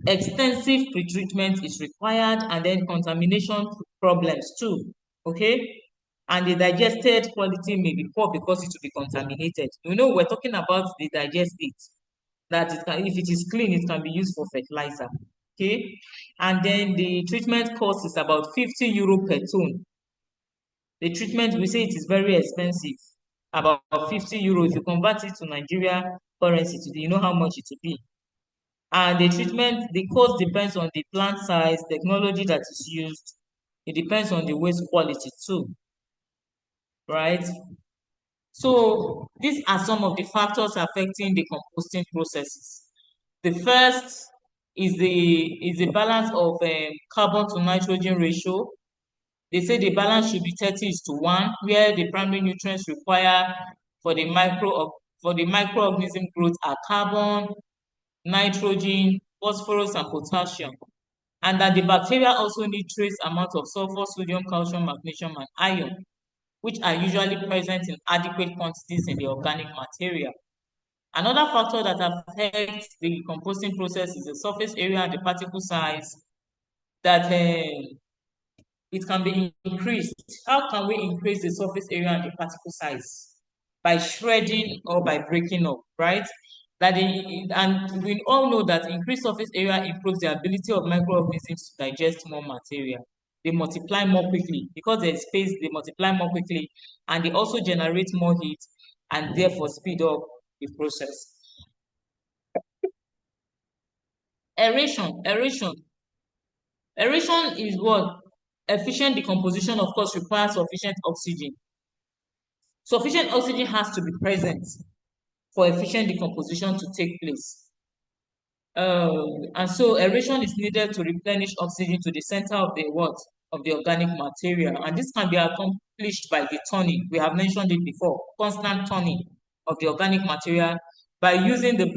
extensive pretreatment is required and then contamination problems too, okay? And the digested quality may be poor because it will be contaminated. You know, we're talking about the digest it, that it can, if it is clean, it can be used for fertilizer, okay? And then the treatment cost is about 50 euro per ton. The treatment, we say it is very expensive, about 50 euro. If you convert it to Nigeria currency today, you know how much it will be. And the treatment, the cost depends on the plant size, technology that is used. It depends on the waste quality too, right? So these are some of the factors affecting the composting processes. The first is the balance of carbon to nitrogen ratio. They say the balance should be 30:1, where the primary nutrients required for the microorganism growth are carbon, nitrogen, phosphorus, and potassium. And that the bacteria also need trace amounts of sulfur, sodium, calcium, magnesium, and iron, which are usually present in adequate quantities in the organic material. Another factor that affects the composting process is the surface area and the particle size, that it can be increased. How can we increase the surface area and the particle size? By shredding or by breaking up, right? And we all know that increased surface area improves the ability of microorganisms to digest more material. They multiply more quickly because there's space, they multiply more quickly, and they also generate more heat and therefore speed up the process. Aeration. Aeration is what? Efficient decomposition, of course, requires sufficient oxygen. Sufficient oxygen has to be present for efficient decomposition to take place. And so aeration is needed to replenish oxygen to the center of the what? Of the organic material. And this can be accomplished by the turning. We have mentioned it before, constant turning of the organic material by using the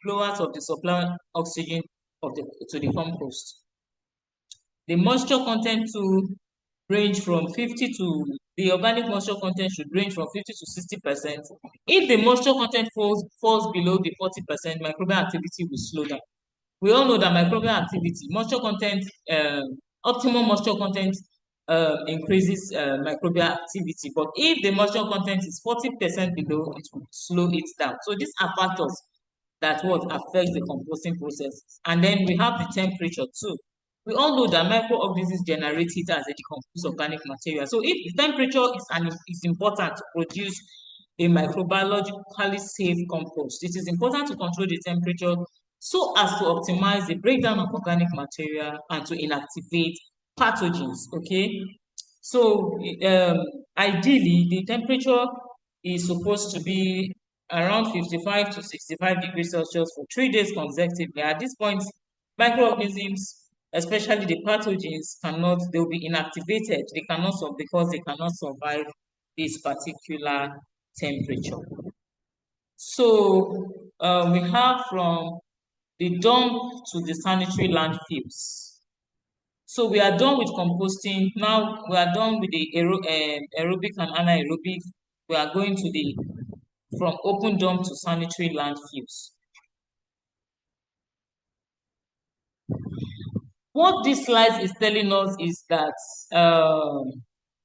blowers of the supply oxygen to the compost. The moisture content to range from 50 to the organic moisture content should range from 50 to 60%. If the moisture content falls below the 40%, microbial activity will slow down. We all know that microbial activity, moisture content, optimum moisture content increases microbial activity. But if the moisture content is 40% below, it will slow it down. So these are factors that what affects the composting process. And then we have the temperature too. We all know that microorganisms generate heat as a decomposed organic material. So if the temperature is important to produce a microbiologically safe compost, it is important to control the temperature so as to optimize the breakdown of organic material and to inactivate pathogens. Okay, so ideally the temperature is supposed to be around 55 to 65 degrees Celsius for 3 days consecutively. At this point, microorganisms, especially the pathogens, they'll be inactivated. They cannot because they cannot survive this particular temperature. So we have from the dump to the sanitary landfills. So we are done with composting. Now we are done with the aerobic and anaerobic. We are going to the from open dump to sanitary landfills. What this slide is telling us is that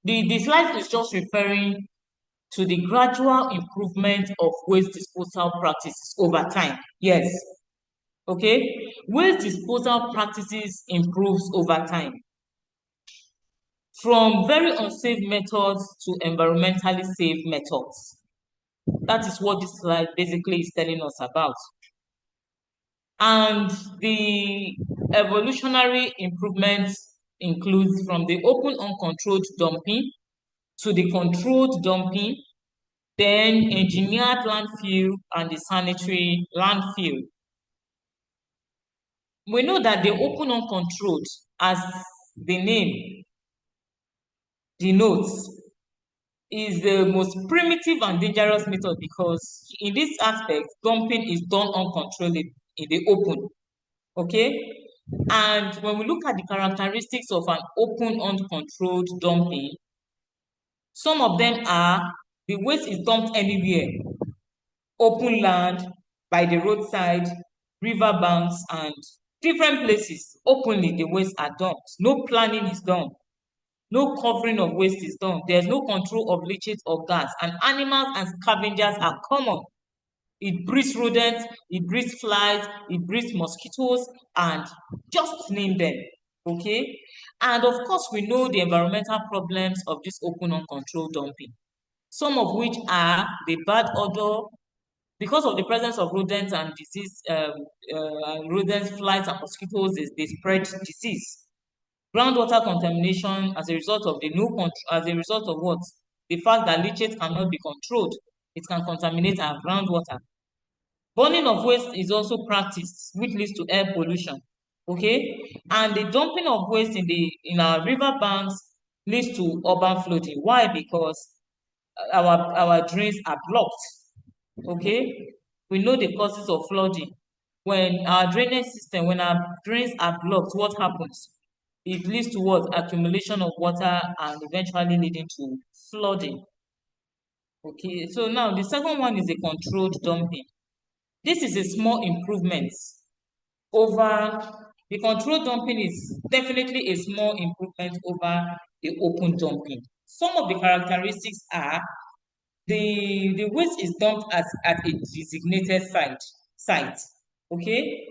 the slide is just referring to the gradual improvement of waste disposal practices over time. Yes. Okay. Waste disposal practices improves over time. From very unsafe methods to environmentally safe methods. That is what this slide basically is telling us about. And the evolutionary improvements include from the open uncontrolled dumping to the controlled dumping, then engineered landfill and the sanitary landfill. We know that the open uncontrolled, as the name denotes, is the most primitive and dangerous method because in this aspect, dumping is done uncontrollably in the open. Okay? And when we look at the characteristics of an open uncontrolled dumping, some of them are the waste is dumped anywhere, open land, by the roadside, river banks, and different places. Openly, the waste are dumped. No planning is done. No covering of waste is done. There's no control of leachate or gas, and animals and scavengers are common. It breeds rodents, it breeds flies, it breeds mosquitoes, and just name them. Okay? And of course, we know the environmental problems of this open uncontrolled dumping. Some of which are the bad odor, because of the presence of rodents and disease, rodents, flies, and mosquitoes, they spread disease. Groundwater contamination as a result of what? The fact that leachate cannot be controlled. It can contaminate our groundwater. Burning of waste is also practiced, which leads to air pollution. Okay, and the dumping of waste in our river banks leads to urban flooding. Why? Because our drains are blocked. Okay, we know the causes of flooding. When our drains are blocked, what happens? It leads to what? Accumulation of water and eventually leading to flooding. Okay, so now the second one is a controlled dumping. This is a small improvement over the controlled dumping is definitely a small improvement over the open dumping. Some of the characteristics are the waste is dumped at a designated site. Okay,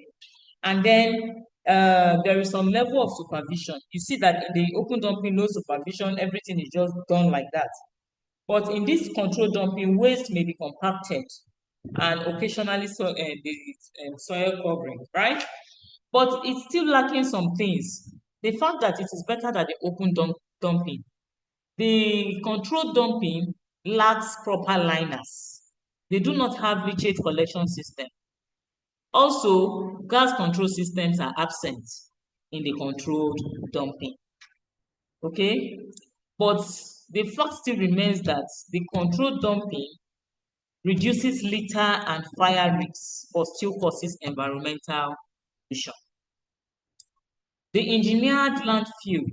and then there is some level of supervision. You see that in the open dumping, no supervision, everything is just done like that. But in this controlled dumping, waste may be compacted and occasionally the soil covering, right? But it's still lacking some things. The fact that it is better than the open dumping. The controlled dumping lacks proper liners. They do not have leachate collection system. Also, gas control systems are absent in the controlled dumping. Okay? But the fact still remains that the controlled dumping reduces litter and fire risks, but still causes environmental pollution. The engineered landfill.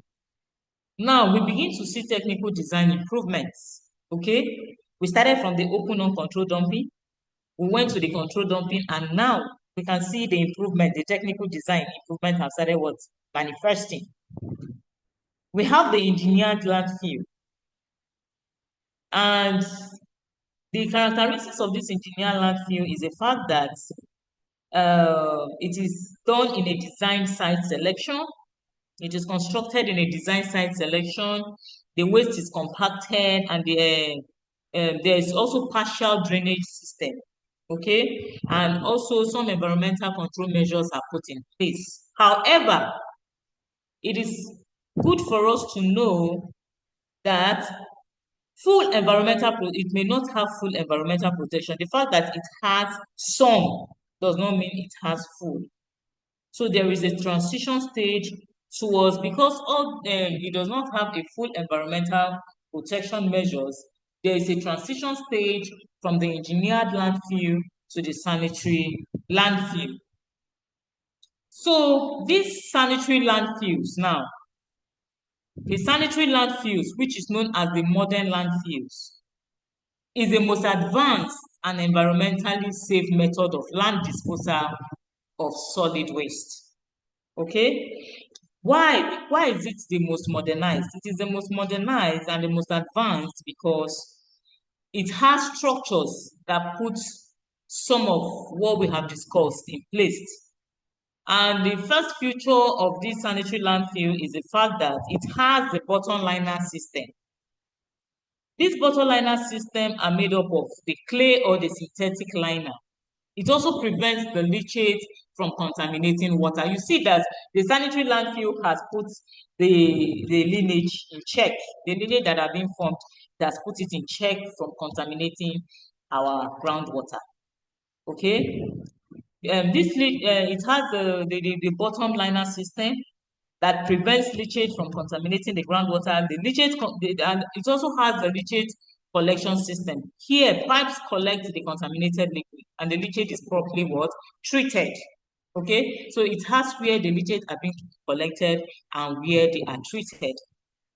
Now we begin to see technical design improvements. Okay, we started from the open uncontrolled dumping, we went to the controlled dumping, and now we can see the improvement, the technical design improvement has started what? Manifesting. We have the engineered landfill, and the characteristics of this engineered landfill is the fact that it is done in a design site selection. It is constructed in a design site selection. The waste is compacted, and there is also partial drainage system. Okay, and also some environmental control measures are put in place. However, it is good for us to know that it may not have full environmental protection. The fact that it has some does not mean it has full. So there is a transition stage towards, because it does not have a full environmental protection measures, there is a transition stage from the engineered landfill to the sanitary landfill. So these sanitary landfills now, the sanitary landfills, which is known as the modern landfills, is the most advanced and environmentally safe method of land disposal of solid waste. Okay? Why is it the most modernized? It is the most modernized and the most advanced because it has structures that put some of what we have discussed in place. And the first feature of this sanitary landfill is the fact that it has the bottom liner system. These bottom liner system are made up of the clay or the synthetic liner. It also prevents the leachate from contaminating water. You see that the sanitary landfill has put the lineage in check. The lineage that have been formed has put it in check from contaminating our groundwater. Okay, it has the bottom liner system that prevents leachate from contaminating the groundwater. And it also has the leachate collection system. Here, pipes collect the contaminated liquid, and the leachate is properly what? Treated. Okay, so it has where the leachate are being collected and where they are treated.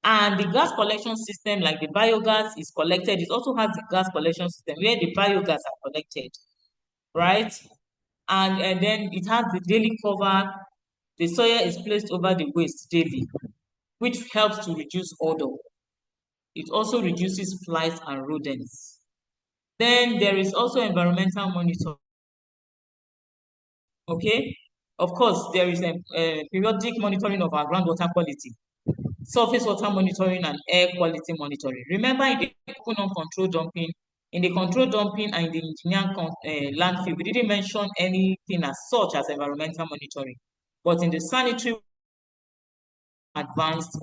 And the gas collection system, like the biogas is collected, it also has the gas collection system where the biogas are collected, right? And then it has the daily cover. The soil is placed over the waste daily, which helps to reduce odor. It also reduces flies and rodents. Then there is also environmental monitoring. Okay, of course, there is a periodic monitoring of our groundwater quality, surface water monitoring, and air quality monitoring. Remember, in the open uncontrolled dumping, in the controlled dumping and in the engineered landfill, we didn't mention anything as such as environmental monitoring. But in the sanitary advanced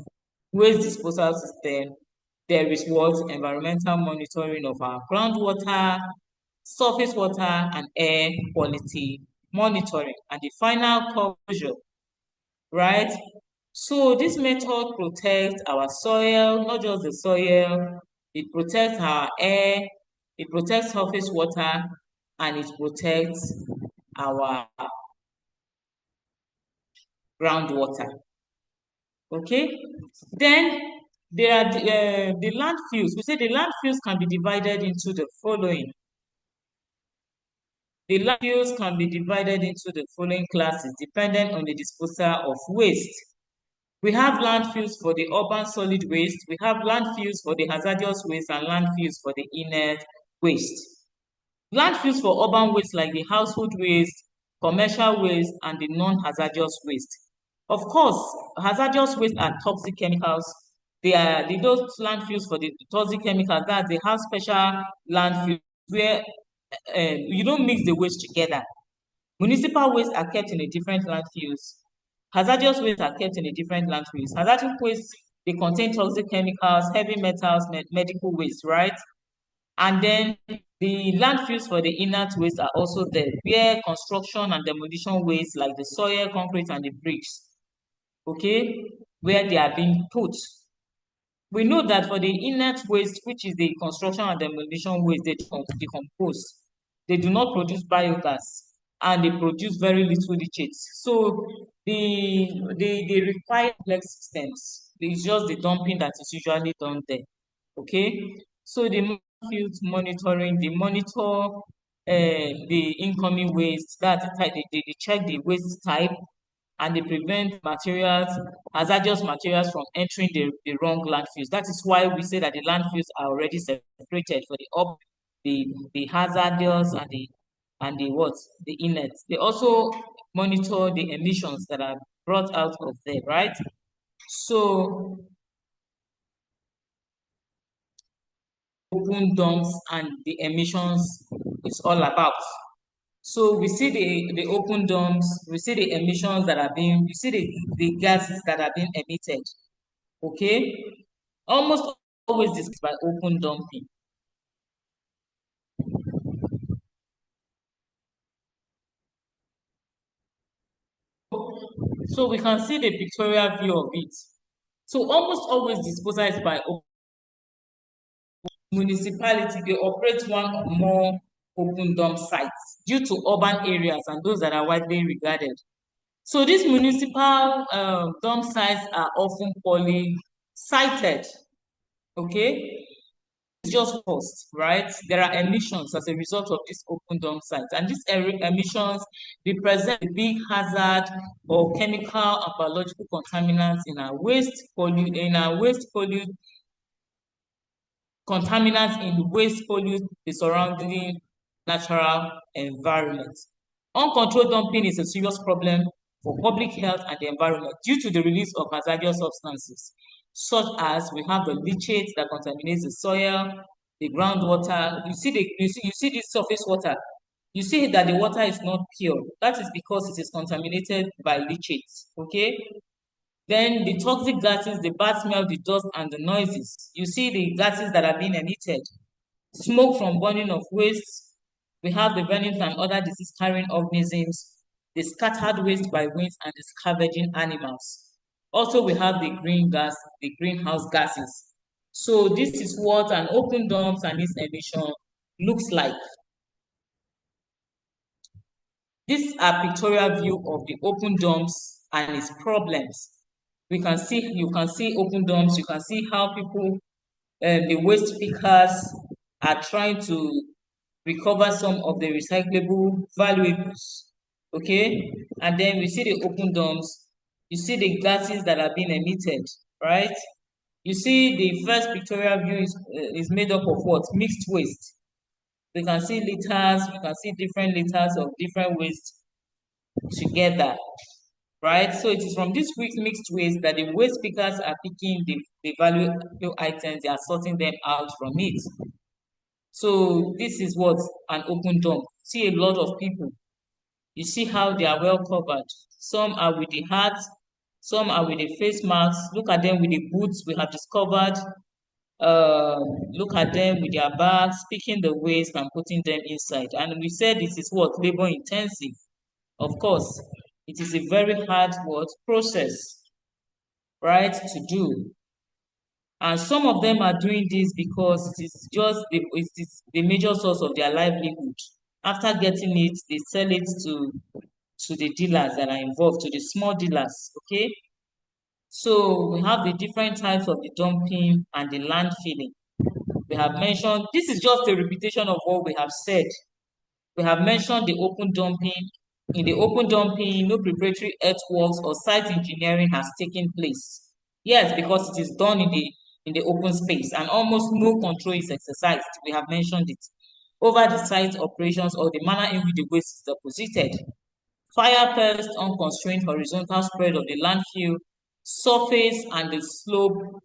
waste disposal system, there is what? Environmental monitoring of our groundwater, surface water, and air quality monitoring. And the final closure, right? So this method protects our soil, not just the soil, it protects our air, it protects surface water, and it protects our groundwater. Okay, then there are the landfills. We say the landfills can be divided into the following. The landfills can be divided into the following classes depending on the disposal of waste. We have landfills for the urban solid waste, we have landfills for the hazardous waste, and landfills for the inert waste. Landfills for urban waste like the household waste, commercial waste, and the non-hazardous waste. Of course, hazardous waste are toxic chemicals. Those landfills for the toxic chemicals, that they have special landfills where you don't mix the waste together. Municipal waste are kept in a different landfills. Hazardous waste are kept in a different landfills. Hazardous waste, they contain toxic chemicals, heavy metals, medical waste, right? And then the landfills for the inert waste are also there, where construction and demolition waste like the soil, concrete, and the bricks, okay, where they are being put. We know that for the inert waste, which is the construction and demolition waste, they decompose. They do not produce biogas, and they produce very little leachate. So they require complex systems. It's just the dumping that is usually done there. Okay, so the field monitoring, they monitor the incoming waste. That's the type they check the waste type, and they prevent hazardous materials from entering the wrong landfills. That is why we say that the landfills are already separated for the hazardous and the what? The inert. They also monitor the emissions that are brought out of there, right? So open dumps and the emissions is all about. So we see the open dumps, we see the emissions that are being, we see the gases that are being emitted. Okay, almost always this by open dumping. So we can see the pictorial view of it. So almost always disposal is by municipality. They operate one or more open dump sites due to urban areas and those that are widely regarded. So these municipal dump sites are often poorly sited. Okay, it's just cost, right? There are emissions as a result of these open dump sites, and these emissions represent a big hazard or chemical and biological contaminants in our contaminants in waste pollute the surrounding natural environment. Uncontrolled dumping is a serious problem for public health and the environment due to the release of hazardous substances, such as we have the leachate that contaminates the soil, the groundwater. You see this surface water. You see that the water is not pure. That is because it is contaminated by leachate. Okay, then the toxic gases, the bad smell, the dust, and the noises. You see the gases that are being emitted. Smoke from burning of waste. We have the vermin and other disease-carrying organisms, the scattered waste by winds, and the scavenging animals. Also, we have the greenhouse gases. So this is what an open dumps and its emission looks like. These are pictorial view of the open dumps and its problems. You can see open dumps, you can see how people, the waste pickers are trying to recover some of the recyclable valuables. Okay, and then we see the open dumps, you see the gases that are being emitted, right? You see the first pictorial view is made up of what? Mixed waste. We can see liters, we can see different liters of different waste together, right? So it is from this mixed waste that the waste pickers are picking the valuable items, they are sorting them out from it. So this is what an open dump. See a lot of people. You see how they are well covered. Some are with the hat, some are with the face masks. Look at them with the boots we have discovered. Look at them with their bags, picking the waste and putting them inside. And we said this is what? Labor intensive. Of course, it is a very hard work process, right, to do. And some of them are doing this because it is the major source of their livelihood. After getting it, they sell it to the dealers that are involved, to the small dealers. Okay. So we have the different types of the dumping and the landfilling. We have mentioned, this is just a repetition of what we have said. We have mentioned the open dumping. In the open dumping, no preparatory earthworks or site engineering has taken place. Yes, because it is done in the open space and almost no control is exercised. We have mentioned it over the site operations or the manner in which the waste is deposited. Fire pest, unconstrained horizontal spread of the landfill, surface and the slope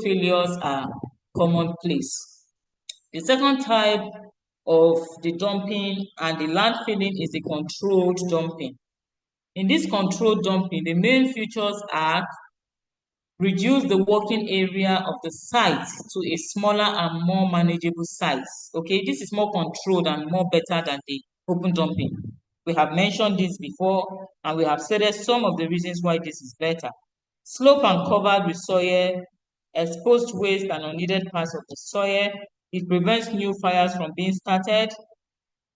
failures are commonplace. The second type of the dumping and the landfilling is the controlled dumping. In this controlled dumping, the main features are reduce the working area of the site to a smaller and more manageable size. Okay, this is more controlled and more better than the open dumping. We have mentioned this before, and we have stated some of the reasons why this is better. Slope and covered with soil exposed waste and unneeded parts of the soil. It prevents new fires from being started,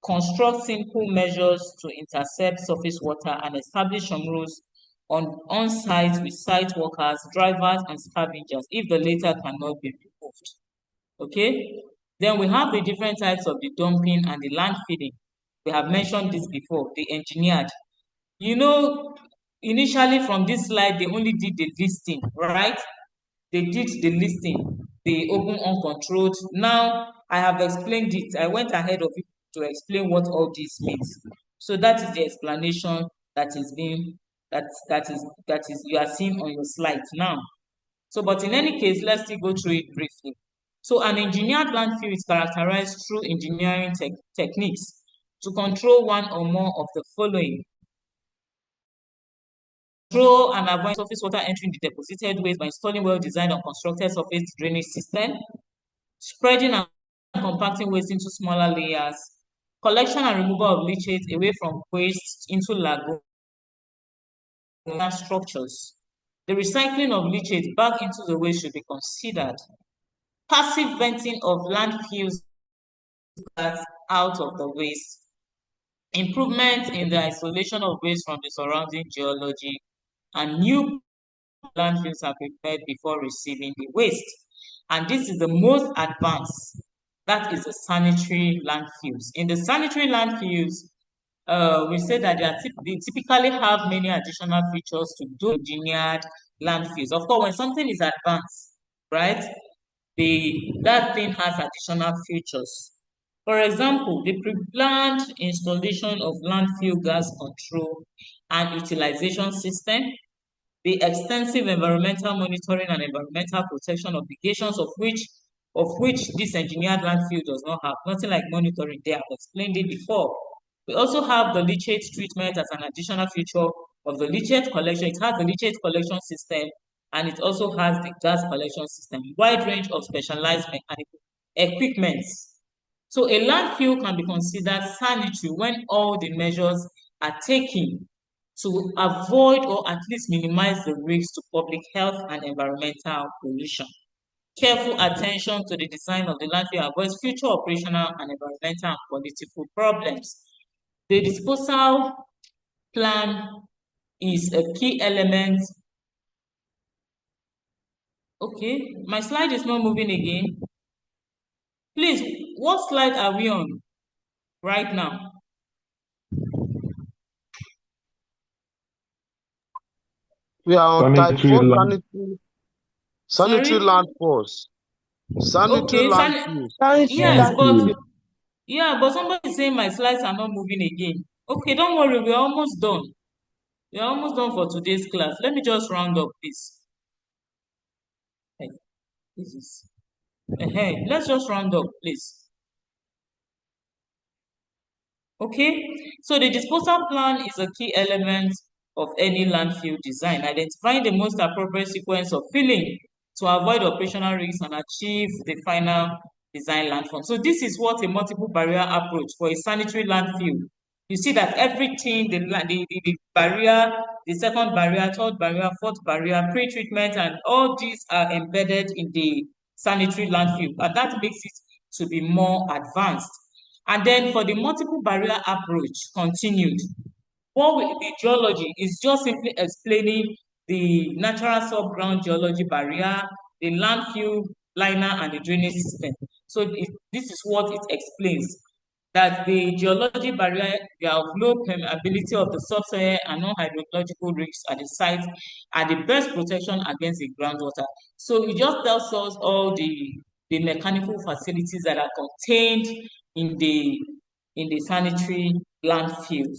construct simple measures to intercept surface water, and establish some rules on site with site workers, drivers, and scavengers if the latter cannot be removed. Okay? Then we have the different types of the dumping and the land feeding. We have mentioned this before, the engineered. You know, initially from this slide, they only did the listing, right? They did the listing, the open uncontrolled. Now I have explained it. I went ahead of it to explain what all this means. So that is the explanation that is being that is you are seeing on your slides now. So, but in any case, let's still go through it briefly. So, an engineered landfill is characterized through engineering techniques to control one or more of the following: control and avoid surface water entering the deposited waste by installing well-designed and constructed surface drainage system, spreading and compacting waste into smaller layers, collection and removal of leachate away from waste into lagoon structures. The recycling of leachate back into the waste should be considered. Passive venting of landfills gas out of the waste. Improvement in the isolation of waste from the surrounding geology, and new landfills are prepared before receiving the waste. And this is the most advanced. That is the sanitary landfills. In the sanitary landfills, we say that they typically have many additional features to do engineered landfills. Of course, when something is advanced, right, that thing has additional features. For example, the pre-planned installation of landfill gas control and utilization system, the extensive environmental monitoring and environmental protection obligations of which this engineered landfill does not have. Nothing like monitoring there. I've explained it before. We also have the leachate treatment as an additional feature of the leachate collection. It has the leachate collection system, and it also has the gas collection system. Wide range of specialized mechanical equipment. So a landfill can be considered sanitary when all the measures are taken to avoid or at least minimize the risks to public health and environmental pollution. Careful attention to the design of the landfill avoids future operational and environmental and political problems. The disposal plan is a key element. Okay, my slide is not moving again. Please, what slide are we on right now? We are on type 4 sanitary land force. Sanitary Okay, landfills. yes, but somebody is saying my slides are not moving again. Okay, don't worry, we're almost done. We're almost done for today's class. Let me just round up this. Hey, this is let's just round up, please. Okay, so the disposal plan is a key element of any landfill design, identifying the most appropriate sequence of filling to avoid operational risks and achieve the final design landform. So this is what a multiple barrier approach for a sanitary landfill. You see that everything, the barrier, the second barrier, third barrier, fourth barrier, pre-treatment, and all these are embedded in the sanitary landfill, and that makes it to be more advanced. And then for the multiple barrier approach continued, the geology is just simply explaining the natural subground geology barrier, the landfill liner, and the drainage system. So this is what it explains, that the geology barrier of low permeability of the subsoil and non-hydrological risks at the site are the best protection against the groundwater. So it just tells us all the mechanical facilities that are contained in the sanitary landfills.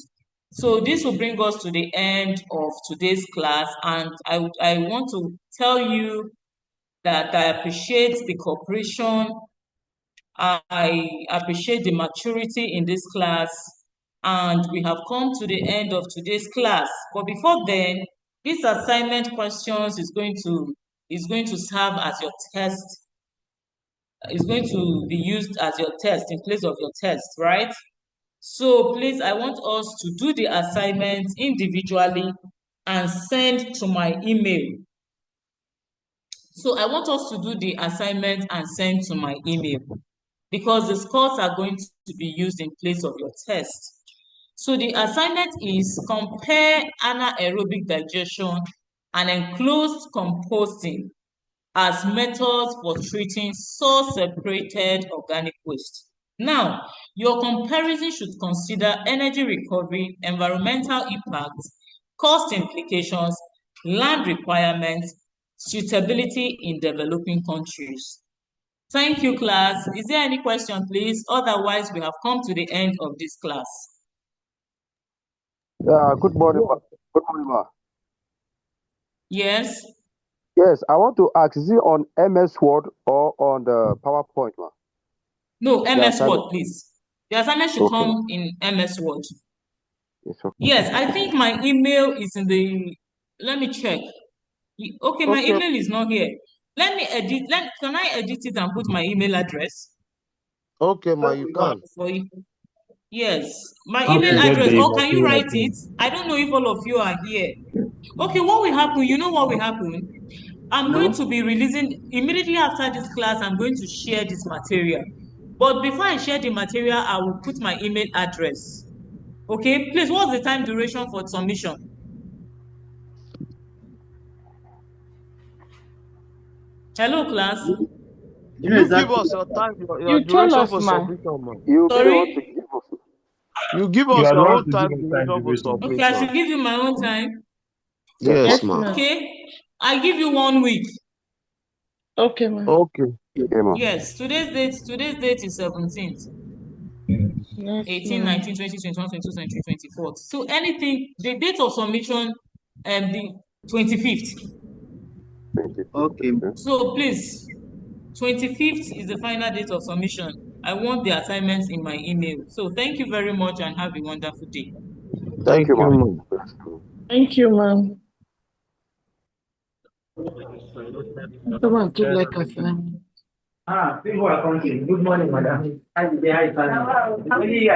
So this will bring us to the end of today's class, and I want to tell you that I appreciate the cooperation. I appreciate the maturity in this class, and we have come to the end of today's class. But before then, this assignment questions is going to serve as your test. Is going to be used as your test in place of your test, right? So please, I want us to do the assignment individually and send to my email So I want us to do the assignment and send to my email because the scores are going to be used in place of your test. So the assignment is compare anaerobic digestion and enclosed composting as methods for treating source-separated organic waste. Now, your comparison should consider energy recovery, environmental impacts, cost implications, land requirements, suitability in developing countries. Thank you, class. Is there any question, please? Otherwise, we have come to the end of this class. Good morning, ma. Good morning, ma. Yes? Yes, I want to ask, is it on MS Word or on the PowerPoint, ma? No, MS assignment. Word, please. The assignment should come in MS Word. Yes, I think my email is in the, let me check. Okay, my email is not here. Let me edit, can I edit it and put my email address? Okay, ma, you can. Yes, my email address, or can you write it? I don't know if all of you are here. Okay, what will happen, you know what will happen? I'm going to be releasing, immediately after this class, I'm going to share this material. But before I share the material, I will put my email address. Okay, please, what's the time duration for submission? Hello, class. You give us your time, your duration for submission, ma. Sorry? You give us your own time duration for submission. Okay, I should give you my own time. Yes, ma. Okay, I give you 1 week. Okay, ma. Okay. Yes, today's date is 17th. 18, 19, 20, 21, 22, 23, 24. So anything, the date of submission, the 25th. Okay. So please, 25th is the final date of submission. I want the assignments in my email. So thank you very much and have a wonderful day. Thank you, ma'am. Thank you, ma'am. Someone took like a fan. People are coming. Good morning, madam. How are you?